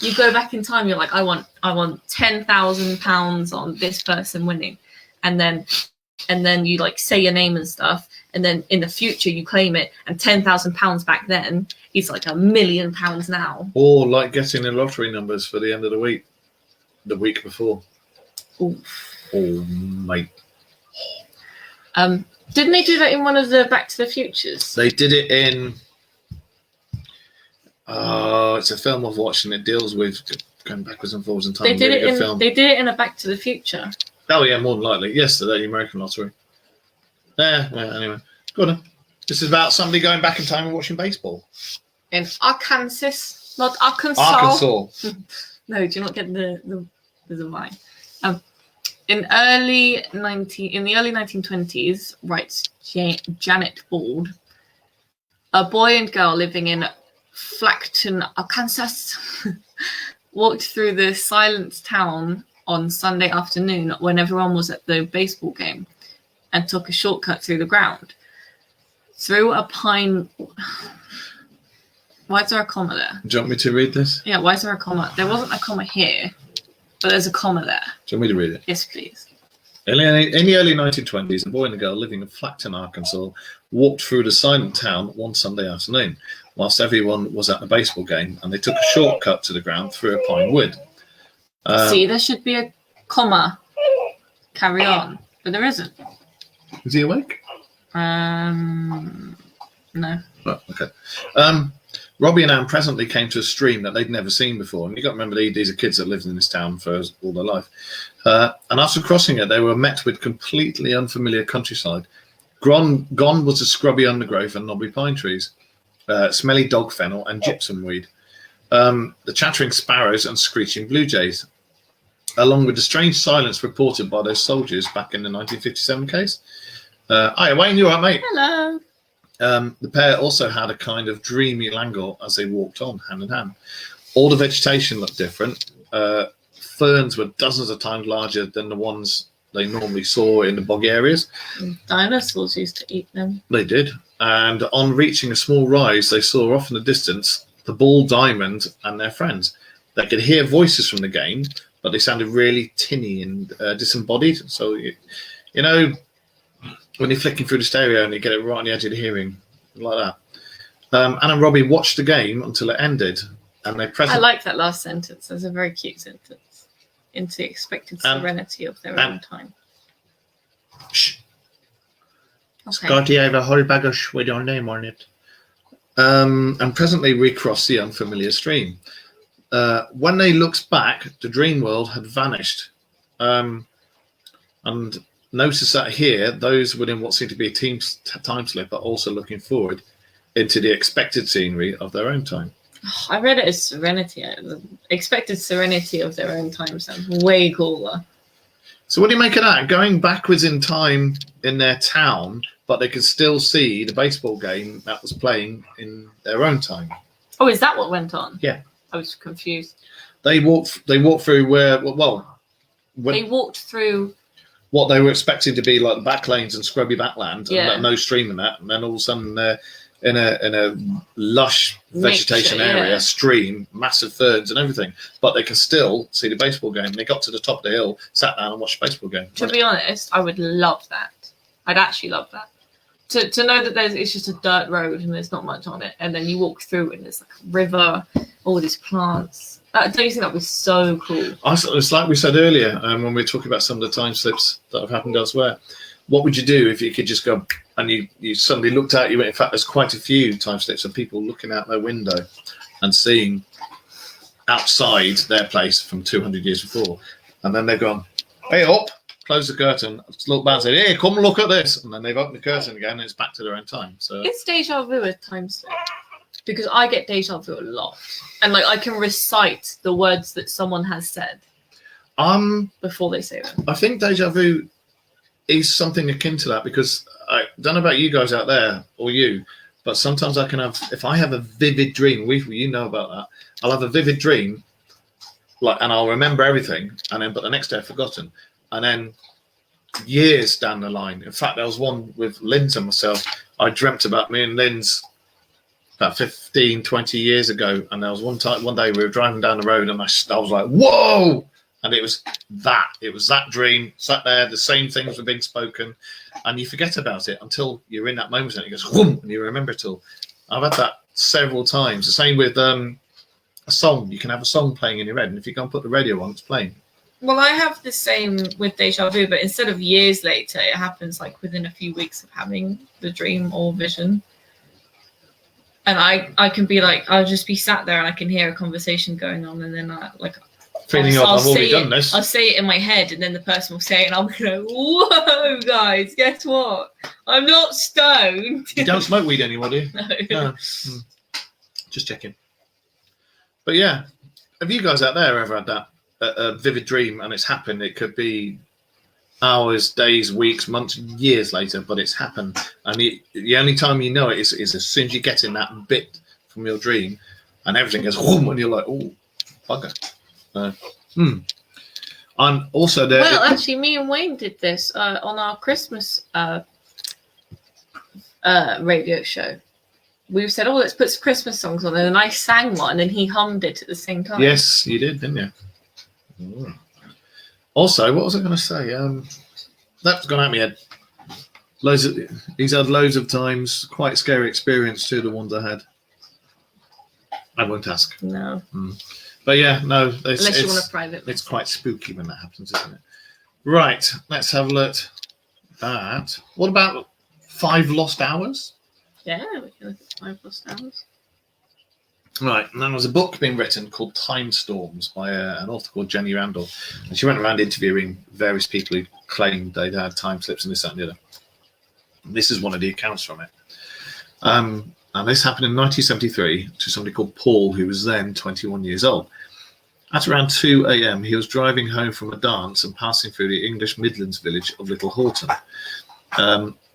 You go back in time. You're like, I want £10,000 on this person winning, and then you like say your name and stuff, and then in the future you claim it, and £10,000 back then is like £1 million now. Or like getting the lottery numbers for the end of the week before. Oof. Oh, mate. Didn't they do that in one of the Back to the Futures? They did it in... it's a film I've watched, and it deals with going backwards and forwards in time. They did Really it good in. film. They did it in a Back to the Future. Oh yeah, more than likely. Yesterday, the American lottery. Yeah. Well, anyway, go on. Then. This is about somebody going back in time and watching baseball. In Arkansas, not Arkansas. Arkansas. No, do you not get the line? In the early 1920s, writes Janet Bald, a boy and girl living in Flackton, Arkansas, walked through the silent town on Sunday afternoon when everyone was at the baseball game and took a shortcut through the ground. Through a pine... Why is there a comma there? Do you want me to read this? Yeah, why is there a comma? There wasn't a comma here, but there's a comma there. Do you want me to read it? Yes, please. In the early 1920s, a boy and a girl living in Flackton, Arkansas, walked through the silent town one Sunday afternoon, whilst everyone was at the baseball game, and they took a shortcut to the ground through a pine wood. See, there should be a comma. Carry on, but there isn't. Is he awake? No. Oh, okay. Robbie and Anne presently came to a stream that they'd never seen before. And you've got to remember, these are kids that lived in this town for all their life. And after crossing it, they were met with completely unfamiliar countryside. Gone was the scrubby undergrowth and knobby pine trees, smelly dog fennel and gypsum weed, the chattering sparrows and screeching blue jays, along with the strange silence reported by those soldiers back in the 1957 case. Hiya, Wayne, you all right, mate? Hello. The pair also had a kind of dreamy languor as they walked on, hand in hand. All the vegetation looked different. Ferns were dozens of times larger than the ones they normally saw in the bog areas. Dinosaurs used to eat them. They did. And on reaching a small rise, they saw off in the distance the Bull Diamond and their friends. They could hear voices from the game, but they sounded really tinny and disembodied. So, you know, when you're flicking through the stereo and you get it right on the edge of the hearing, like that. Anne and Robbie watched the game until it ended, and they I like that last sentence. That's a very cute sentence. Into the expected serenity of their own time. Shh. Okay. Scotty, I have a whole bag of with your name on it. And presently recrossed the unfamiliar stream. When they looked back, the dream world had vanished. And notice that here, those within what seemed to be a time slip are also looking forward into the expected scenery of their own time. I read it as serenity. The expected serenity of their own time sounds way cooler. So what do you make of that? Going backwards in time in their town, but they could still see the baseball game that was playing in their own time. Oh, is that what went on? Yeah. I was confused. They walked through They walked through what they were expecting to be like the back lanes and scrubby backland, Yeah. and no stream in that, and then all of a sudden in a lush vegetation Nature, area, yeah. stream, massive ferns and everything, but they can still see the baseball game. They got to the top of the hill, sat down and watched the baseball game. To be honest, I would love that. I'd actually love that. To know that it's just a dirt road and there's not much on it, and then you walk through and there's like a river, all these plants. Don't you think that'd be so cool? It's like we said earlier when we were talking about some of the time slips that have happened elsewhere. What would you do if you could just go and you suddenly looked out? In fact, there's quite a few time slips of people looking out their window and seeing outside their place from 200 years before, and then they've gone, "Hey, up!" Close the curtain, look back and say, "Hey, come look at this," and then they've opened the curtain again, and it's back to their own time. So it's deja vu at times, because I get deja vu a lot, and like I can recite the words that someone has said before they say them. I think deja vu is something akin to that, because I don't know about you guys out there or you, but sometimes I can have, if I have a vivid dream, you know about that, I'll have a vivid dream, like, and I'll remember everything, and then but the next day I've forgotten. And then years down the line, in fact, there was one with Linz and myself. I dreamt about me and Linz about 15, 20 years ago. And there was one day we were driving down the road and I was like, whoa! And it was that dream, sat there, the same things were being spoken. And you forget about it until you're in that moment and it goes, whoom, and you remember it all. I've had that several times. The same with a song. You can have a song playing in your head. And if you go and put the radio on, it's playing. Well, I have the same with deja vu, but instead of years later, it happens like within a few weeks of having the dream or vision. And I can be like, I'll just be sat there and I can hear a conversation going on, and then I've already done this. I'll say it in my head, and then the person will say it, and I'll be like, whoa, guys, guess what? I'm not stoned. You don't smoke weed anymore, do you? No. Just checking. But yeah, have you guys out there ever had that? A vivid dream and it's happened? It could be hours, days, weeks, months, years later, but it's happened. And the only time you know it is as soon as you get in that bit from your dream and everything goes whoom, and you're like, oh, bugger. I'm also there. Well, actually, me and Wayne did this on our Christmas radio show. We said, oh, let's put some Christmas songs on, and then I sang one and he hummed it at the same time. Yes, you did, didn't you? Also, what was I going to say? That's gone out of my head. He's had loads of times. Quite scary experience too. The ones I had. I won't ask. No. But yeah, no. Unless you want a private. It's quite spooky when that happens, isn't it? Right. Let's have a look at that. What about 5 lost hours? Yeah, we can look at 5 lost hours. Right, and there was a book being written called Time Storms by an author called Jenny Randall, and she went around interviewing various people who claimed they'd had time slips and this, that, and the other. And this is one of the accounts from it. And this happened in 1973 to somebody called Paul, who was then 21 years old. At around 2 a.m., he was driving home from a dance and passing through the English Midlands village of Little Horton.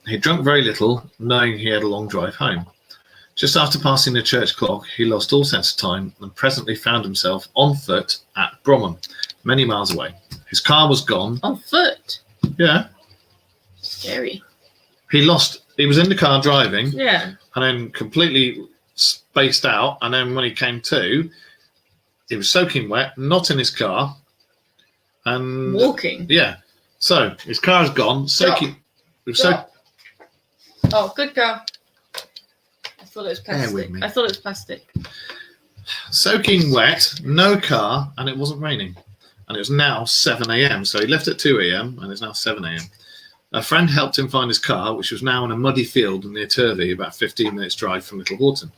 He'd drunk very little, knowing he had a long drive home. Just after passing the church clock, he lost all sense of time and presently found himself on foot at Bromham, many miles away. His car was gone. On foot? Yeah. Scary. He was in the car driving. Yeah. And then completely spaced out. And then when he came to, he was soaking wet, not in his car. And walking? Yeah. So his car's gone, soaking. Oh, good girl. I thought it was plastic. Soaking wet, no car, and it wasn't raining. And it was now 7 a.m. So he left at 2 a.m. and it's now 7 a.m. A friend helped him find his car, which was now in a muddy field near Turvey, about 15 minutes drive from Little Horton.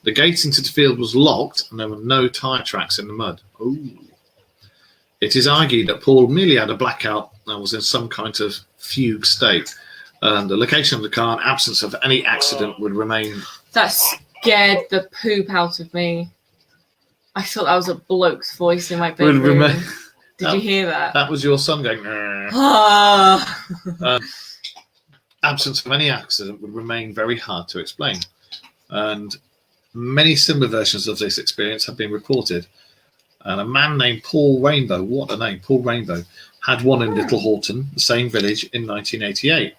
The gate into the field was locked and there were no tyre tracks in the mud. Ooh. It is argued that Paul merely had a blackout and was in some kind of fugue state. The location of the car and absence of any accident would remain. That scared the poop out of me. I thought that was a bloke's voice in my bedroom. Did you hear that? That was your son going. Absence of any accident would remain very hard to explain. And many similar versions of this experience have been reported. And a man named Paul Rainbow, what a name, Paul Rainbow, had one in Little Horton, the same village, in 1988,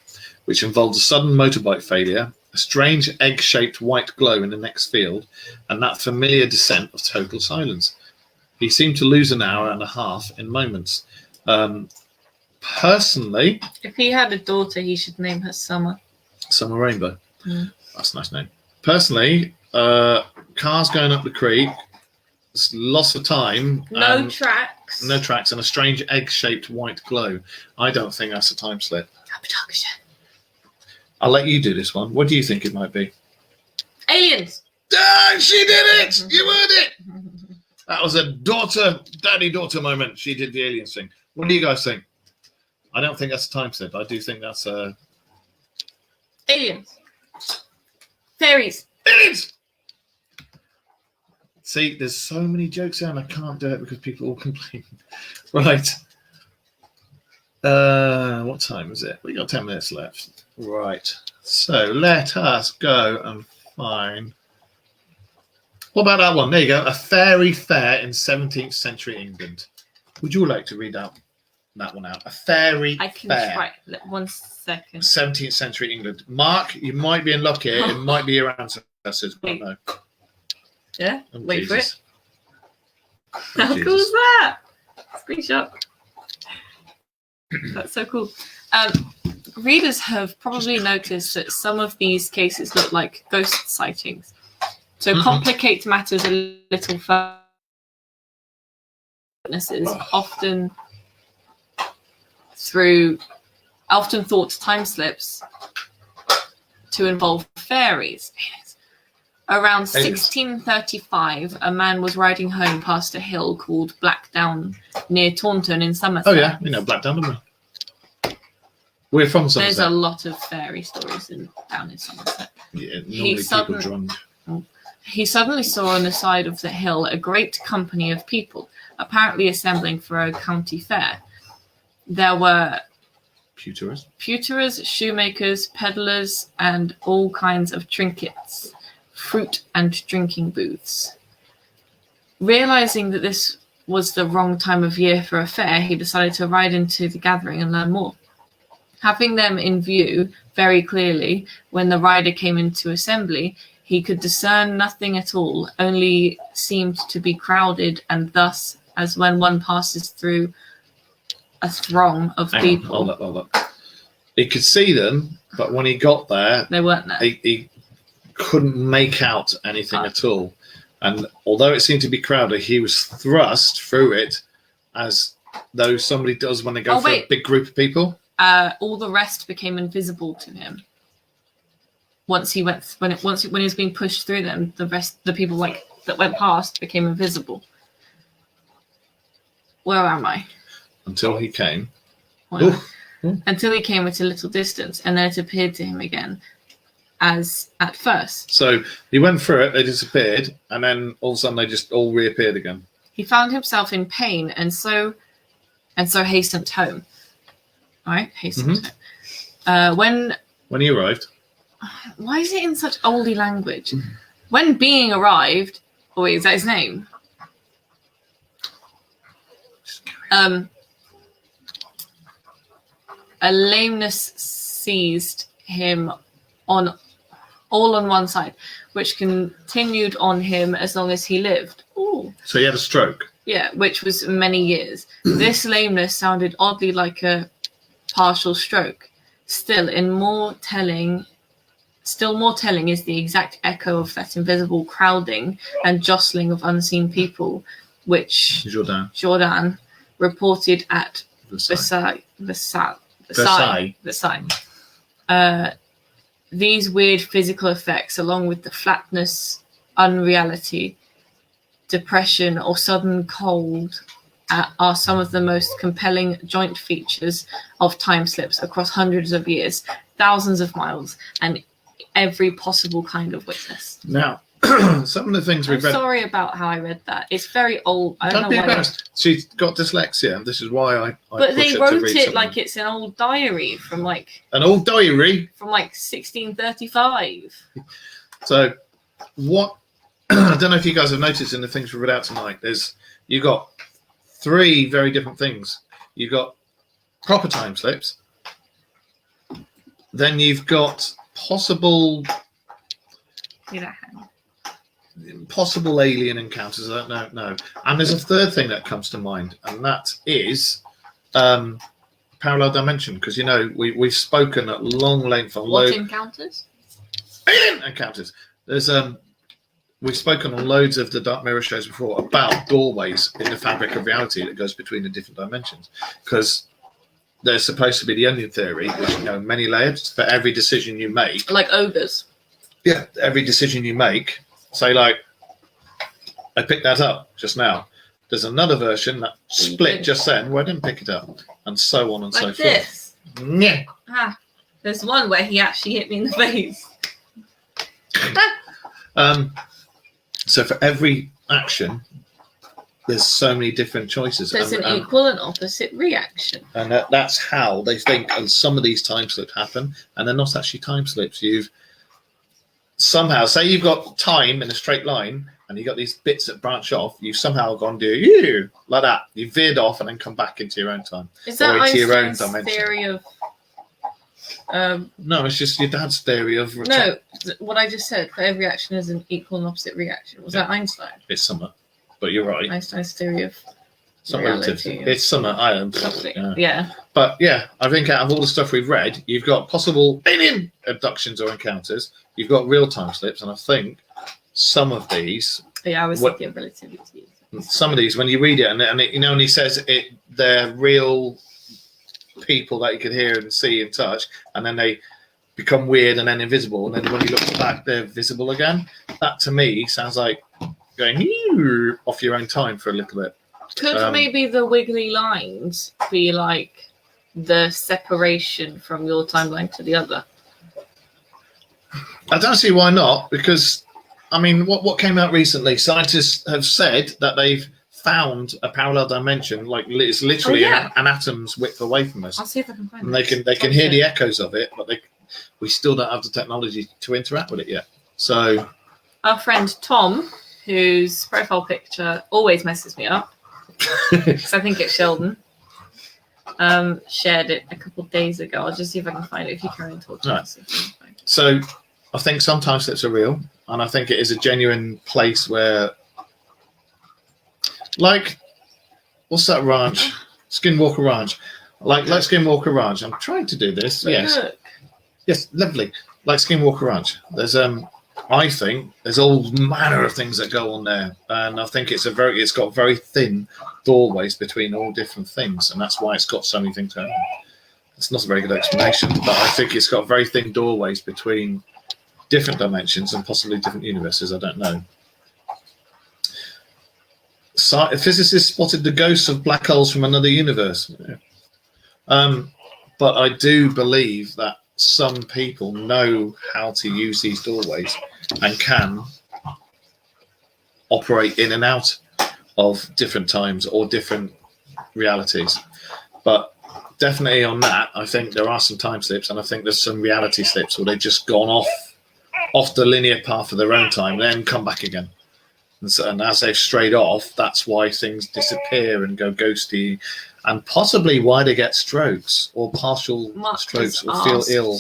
which involved a sudden motorbike failure, a strange egg-shaped white glow in the next field, and that familiar descent of total silence. He seemed to lose an hour and a half in moments. Personally... If he had a daughter, he should name her Summer. Summer Rainbow. That's a nice name. Personally, cars going up the creek, loss of time. No tracks. No tracks and a strange egg-shaped white glow. I don't think that's a time slip. I'll let you do this one. What do you think it might be? Aliens. Ah, she did it! You heard it! That was a daddy-daughter moment. She did the aliens thing. What do you guys think? I don't think that's a time slip. I do think that's a... Aliens. Fairies. Aliens! See, there's so many jokes there and I can't do it because people all complain. Right. What time is it? We got 10 minutes left. Right. So let us go and find... What about that one? There you go. A fairy fair in 17th century England. Would you like to read out that one out? A fairy I can fair. try. 1 second. 17th century England. Mark, you might be in luck here. It might be your ancestors. But no. Yeah? Oh, Wait for it. Jesus. How Jesus. cool is that? Screenshot. That's so cool. Readers have probably noticed that some of these cases look like ghost sightings. So complicate matters a little further. Witnesses often thought time slips to involve fairies. Around 1635, a man was riding home past a hill called Blackdown near Taunton in Somerset. Oh, yeah. We know Blackdown, don't we? We're from Somerset. There's a lot of fairy stories down in Somerset. Yeah, normally people drunk. He suddenly saw on the side of the hill a great company of people, apparently assembling for a county fair. There were pewterers, shoemakers, peddlers, and all kinds of trinkets, fruit and drinking booths. Realizing that this was the wrong time of year for a fair, he decided to ride into the gathering and learn more. Having them in view very clearly, when the rider came into assembly, he could discern nothing at all, only seemed to be crowded, and thus, as when one passes through a throng of people. Hold up. He could see them, but when he got there, they weren't there. He couldn't make out anything at all. And although it seemed to be crowded, he was thrust through it as though somebody does when they go a big group of people. All the rest became invisible to him. When he was being pushed through them, the people that went past became invisible. Where am I? Until he came. Until he came at a little distance, and then it appeared to him again, as at first. So he went through it, they disappeared, and then all of a sudden they just all reappeared again. He found himself in pain, and so hastened home. Right, hastened home. When he arrived. Why is it in such oldie language? When being arrived, wait, is that his name? A lameness seized him all on one side, which continued on him as long as he lived. Ooh. So he had a stroke. Yeah, which was many years. This lameness sounded oddly like a partial stroke. Still more telling is the exact echo of that invisible crowding and jostling of unseen people, which Jourdan reported at Versailles. These weird physical effects, along with the flatness, unreality, depression, or sudden cold, are some of the most compelling joint features of time slips across hundreds of years, thousands of miles, and every possible kind of witness. Now, some of the things we've read... Sorry about how I read that. It's very old. I don't know be why. embarrassed. She's got dyslexia, and this is why I But they wrote it like something. it's an old diary from an old diary from 1635. So, what I don't know if you guys have noticed in the things we read out tonight. You got 3 very different things. You got proper time slips. Then you've got possible alien encounters. I don't know. And there's a third thing that comes to mind, and that is parallel dimension. Because we've spoken at long length on what encounters? Alien encounters. There's we've spoken on loads of the Dark Mirror shows before about doorways in the fabric of reality that goes between the different dimensions, because there's supposed to be the onion theory, which many layers for every decision you make. Like ogres. Yeah, every decision you make. Say like, I picked that up just now. There's another version that split just then where I didn't pick it up, and so on and so Like forth. this. Yeah. There's one where he actually hit me in the face. So for every action, there's so many different choices. There's an equal and opposite reaction. And that's how they think. And some of these time slips happen, and they're not actually time slips. You've somehow, say you've got time in a straight line, and you've got these bits that branch off. You've somehow gone do like that. You veered off and then come back into your own time. Is that or into your own Einstein's dimension. theory of? No, it's just your dad's theory of. No, what I just said. For every action is an equal and opposite reaction. Was that Einstein? It's summer, but you're right. Einstein's theory of It's not relative. It's summer. I am. Yeah. But yeah, I think out of all the stuff we've read, you've got possible alien abductions or encounters. You've got real time slips, and I think some of these. Yeah, I was thinking of relativity. Some of these, when you read it, and he says they're real people that you can hear and see and touch, and then they become weird and then invisible, and then when you look back, they're visible again. That to me sounds like going off your own time for a little bit. Could maybe the wiggly lines be like the separation from your timeline to the other? I don't see why not, because what came out recently? Scientists have said that they've found a parallel dimension, like it's literally an atom's width away from us. I'll see if I can find it. And they can hear the echoes of it, but we still don't have the technology to interact with it yet. So our friend Tom, whose profile picture always messes me up, because I think it's Sheldon, shared it a couple of days ago. I'll just see if I can find it. If you carry on talking, right. So I think some time slips are real, and I think it is a genuine place where, like, what's that ranch? Skinwalker Ranch. Like Skinwalker Ranch. I'm trying to do this. Yes. Look. Yes, lovely. Like Skinwalker Ranch. There's I think there's all manner of things that go on there, and I think it's got very thin doorways between all different things, and that's why it's got so many things going on. It's not a very good explanation, but I think it's got very thin doorways between different dimensions and possibly different universes. I don't know. Physicists spotted the ghosts of black holes from another universe. Yeah. But I do believe that some people know how to use these doorways and can operate in and out of different times or different realities. But definitely on that, I think there are some time slips, and I think there's some reality slips where they've just gone off the linear path of their own time, then come back again. And as they've strayed off, that's why things disappear and go ghosty, and possibly why they get strokes or partial strokes or feel ill.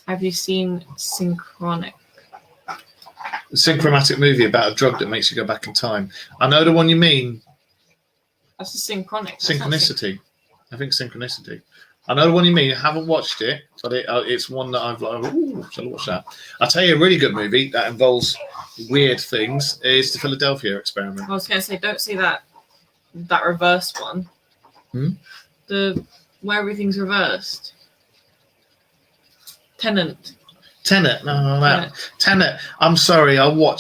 Have you seen Synchronic? The Synchromatic movie about a drug that makes you go back in time. I know the one you mean. That's a Synchronic. Synchronicity. I think Synchronicity. I know the one you mean. I haven't watched it, but it's one that I've like, ooh, shall I watch that? I'll tell you a really good movie that involves weird things is the Philadelphia Experiment. I was going to say, don't see that reversed one. Where everything's reversed. Tenet. No. Tenet. I'm sorry.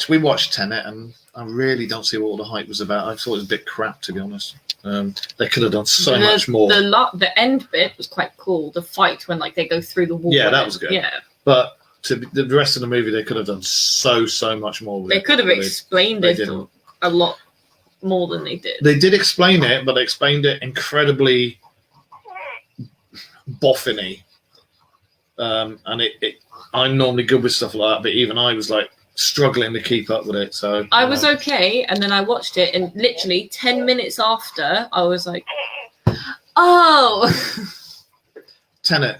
We watched Tenet, and I really don't see what all the hype was about. I thought it was a bit crap, to be honest. They could have done so much more. The end bit was quite cool. The fight when they go through the wall. Yeah, that was good. Yeah. But the rest of the movie, they could have done so much more with it. They could have explained it a lot more than they did. They did explain it, but they explained it incredibly boffiny. And I'm normally good with stuff like that, but even I was struggling to keep up with it. So I was okay, and then I watched it, and literally 10 minutes after, I was like, "Oh." Tenet.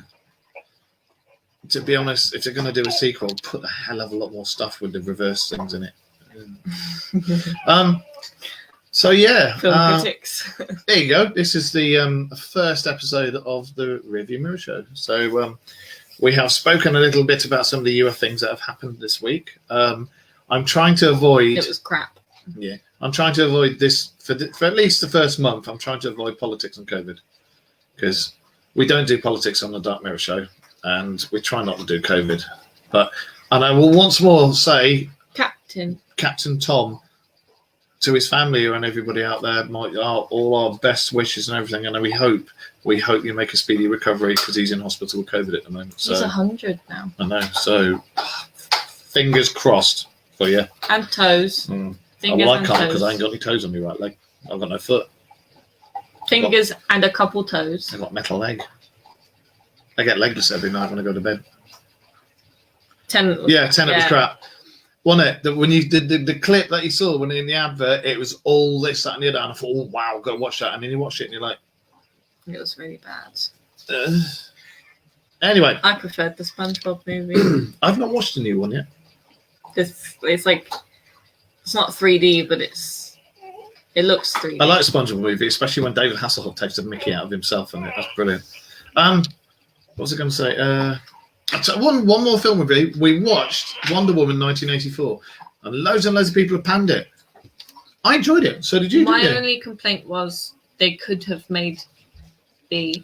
To be honest, if they're going to do a sequel, put a hell of a lot more stuff with the reverse things in it. So yeah, Film critics. There you go. This is the first episode of the Rearview Mirror Show. So we have spoken a little bit about some of the UFO things that have happened this week. I I'm trying to avoid. It was crap. Yeah, I'm trying to avoid this for at least the first month. I'm trying to avoid politics and COVID because we don't do politics on the Dark Mirror show, and we try not to do COVID. And I will once more say, Captain Tom, to his family and everybody out there, all our best wishes and everything, and we hope you make a speedy recovery because he's in hospital with COVID at the moment. So, he's 100 now. I know. So fingers crossed for you. And toes. Fingers I and can't toes. because I ain't got any toes on my right leg. I've got no foot. Fingers and a couple toes. I've got metal leg. I get legless every night when I go to bed. Tenet was crap. Wasn't it? When you did the clip that you saw when in the advert, it was all this, that, and the other. And I thought, oh wow, go watch that. And then you watch it and you're like, it was really bad. Anyway, I preferred the SpongeBob movie. I've not watched the new one yet. It's like, it's not 3D, but it looks 3D. I like the SpongeBob movie, especially when David Hasselhoff takes the Mickey out of himself in it. That's brilliant. What was I going to say? One more film review. We watched Wonder Woman 1984, and loads of people have panned it. I enjoyed it. So did you? My only complaint was they could have made the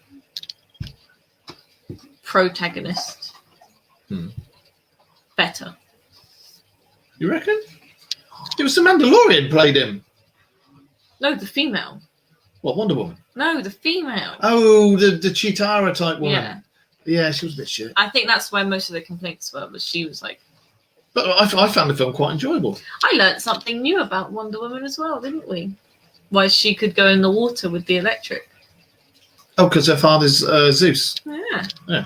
protagonist better. You reckon? It was the Mandalorian played him. No, the female. What, Wonder Woman? No, the female. Oh, the Chitara type woman. Yeah. Yeah, she was a bit shit. I think that's where most of the complaints were, but she was like... But I found the film quite enjoyable. I learnt something new about Wonder Woman as well, didn't we? Why she could go in the water with the electric. Oh, because her father's Zeus. Yeah.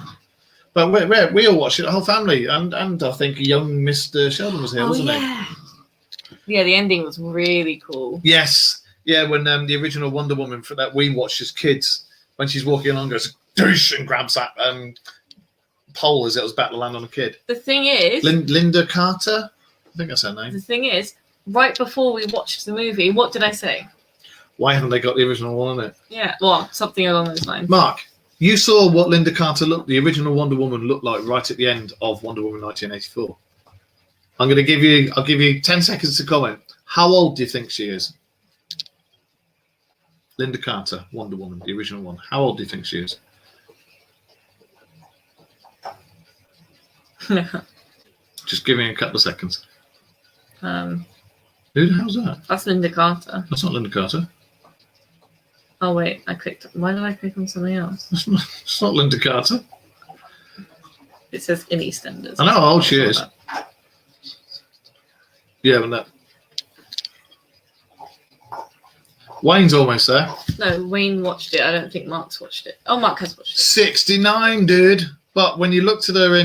But we all watched it, the whole family, and I think young Mr. Sheldon was here, wasn't he? Yeah, the ending was really cool. Yes. Yeah, when the original Wonder Woman for that we watched as kids, when she's walking along, goes douche and grabs that pole as it was about to land on a kid. The thing is... Linda Carter? I think that's her name. The thing is, right before we watched the movie, what did I say? Why haven't they got the original one on it? Yeah, well, something along those lines. Mark, you saw what Linda Carter the original Wonder Woman looked like right at the end of Wonder Woman 1984. I'll give you 10 seconds to comment. How old do you think she is? Linda Carter, Wonder Woman, the original one. How old do you think she is? Just give me a couple of seconds. Who the hell's that? That's Linda Carter. That's not Linda Carter. Oh wait, why did I click on something else? It's not Linda Carter. It says in EastEnders. I know how old she is. Yeah, but that. Wayne's almost there. No, Wayne watched it. I don't think Mark's watched it. Oh, Mark has watched it. 69, dude. But when you looked at her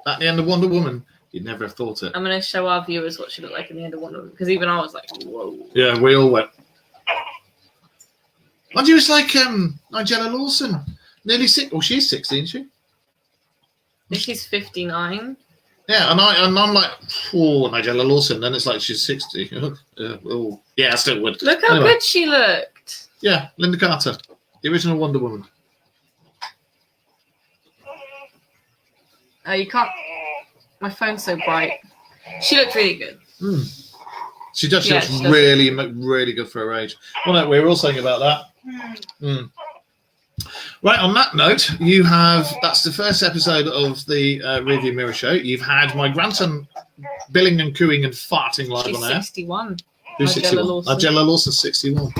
at the end of Wonder Woman, you'd never have thought it. I'm going to show our viewers what she looked like in the end of Wonder Woman, because even I was like, whoa. Yeah, we all went. Mind you, it's like Nigella Lawson. Nearly 6. Well, she's 16, isn't she? I think she's 59. Yeah, and I'm like, oh, Nigella Lawson. Then it's like she's 60. Oh, yeah, I still would. Look how good she looked. Yeah, Linda Carter, the original Wonder Woman. You can't. My phone's so bright. She looked really good. She does. She looks really, really good for her age. Well, no, we were all saying about that. Right, on that note, that's the first episode of the Rearview Mirror Show. You've had my grandson billing and cooing and farting live She's on air. 61. Who's 61? Nigella Lawson's 61.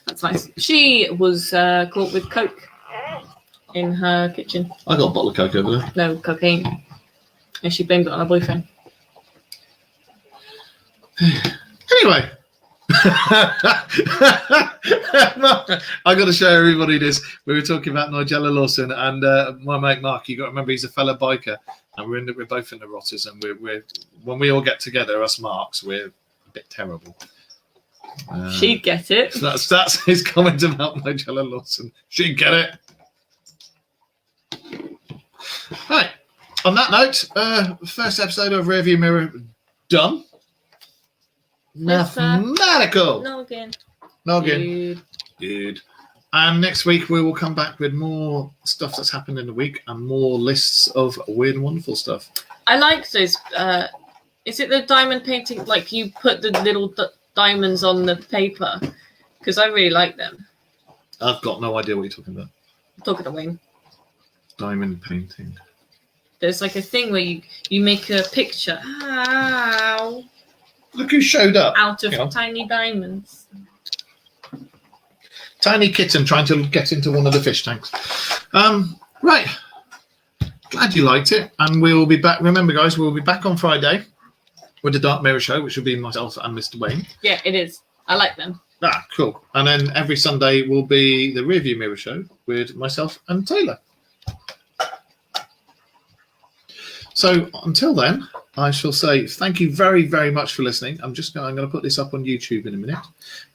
That's nice. She was caught with coke in her kitchen. I got a bottle of Coke over there. No, cocaine. And she blamed it on her boyfriend. Anyway. I got to show everybody this. We were talking about Nigella Lawson and my mate Mark. You got to remember he's a fellow biker, and we're both in the rotters. And we're when we all get together, us Marks, we're a bit terrible. She'd get it. That's his comment about Nigella Lawson. She'd get it. Right. On that note, first episode of Rearview Mirror done. Mathematical. Noggin. Dude. And next week we will come back with more stuff that's happened in the week and more lists of weird and wonderful stuff. I like those. Is it the diamond painting? Like you put the little diamonds on the paper? Because I really like them. I've got no idea what you're talking about. I'm talking to Wayne. Diamond painting. There's like a thing where you make a picture. Ow. Look who showed up. Out of tiny diamonds. Tiny kitten trying to get into one of the fish tanks. Right. Glad you liked it. And we'll be back. Remember, guys, we'll be back on Friday with the Dark Mirror Show, which will be myself and Mr. Wayne. Yeah, it is. I like them. Ah, cool. And then every Sunday will be the Rearview Mirror Show with myself and Taylor. So until then, I shall say thank you very, very much for listening. I'm going to put this up on YouTube in a minute.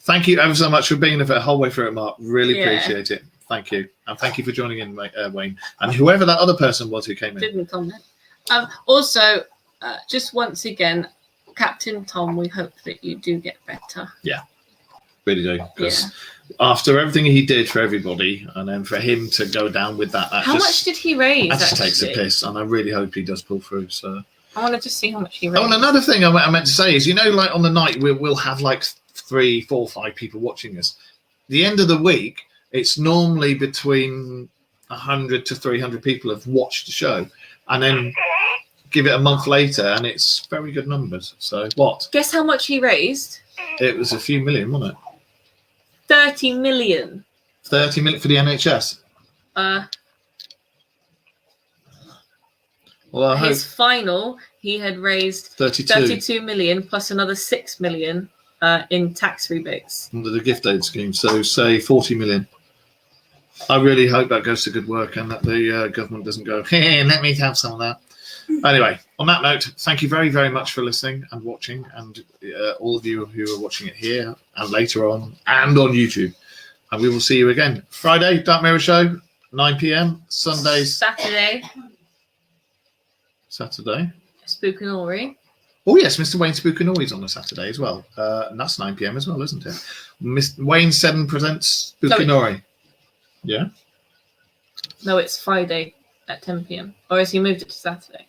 Thank you ever so much for being there the whole way through it, Mark. Really appreciate it. Thank you. And thank you for joining in, Wayne. And whoever that other person was who came in. Didn't comment. Also, just once again, Captain Tom, we hope that you do get better. Yeah, really do. Because after everything he did for everybody, and then for him to go down with that, how much did he raise? That just takes a piss, and I really hope he does pull through. So I want to just see how much he raised. Oh, and another thing I meant to say is, like on the night we'll have like 3, 4, 5 people watching us. The end of the week, it's normally between 100 to 300 people have watched the show, and then give it a month later, and it's very good numbers. So what? Guess how much he raised? It was a few million, wasn't it? 30 million. 30 million for the NHS. Well, his final, he had raised 32 million plus another 6 million in tax rebates under the gift aid scheme. So say 40 million. I really hope that goes to good work and that the government doesn't go, hey, let me have some of that. Anyway, on that note, thank you very, very much for listening and watching, and all of you who are watching it here and later on and on YouTube. And we will see you again Friday, Dark Mirror Show, 9 p.m. Sundays. Saturday. Spookanori. Oh yes, Mr. Wayne Spookanori is on a Saturday as well. And that's 9 p.m. as well, isn't it? Mr. Wayne 7 presents Spookanori. Yeah? No, it's Friday at 10 p.m. Or has he moved it to Saturday?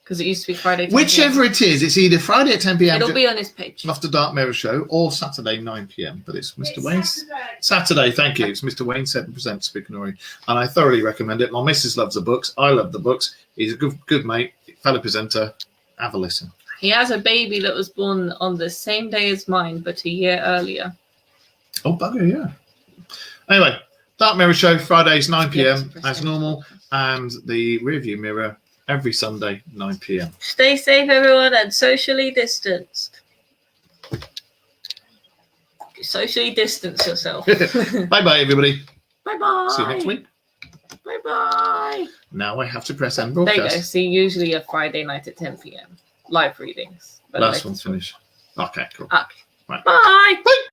Because it used to be Friday 10 Whichever it is, it's either Friday at 10 p.m. It'll be on his page. After Dark Mirror Show, or Saturday 9 p.m. But it's Mr. Wayne's Saturday. Thank you. It's Mr. Wayne 7 presents Spookanori, and I thoroughly recommend it. My missus loves the books. I love the books. He's a good mate, fellow presenter. Have a listen. He has a baby that was born on the same day as mine, but a year earlier. Oh, bugger, yeah. Anyway, Dark Mirror Show, Fridays, 9 p.m. as normal, and the Rearview Mirror every Sunday, 9 p.m. Stay safe, everyone, and socially distanced. Socially distance yourself. Bye-bye, everybody. Bye-bye. See you next week. Bye-bye. Now I have to press end broadcast. There you go. See, usually a Friday night at 10 p.m. Live readings. Last one's finished. Okay, cool. Okay. Right. Bye. Bye.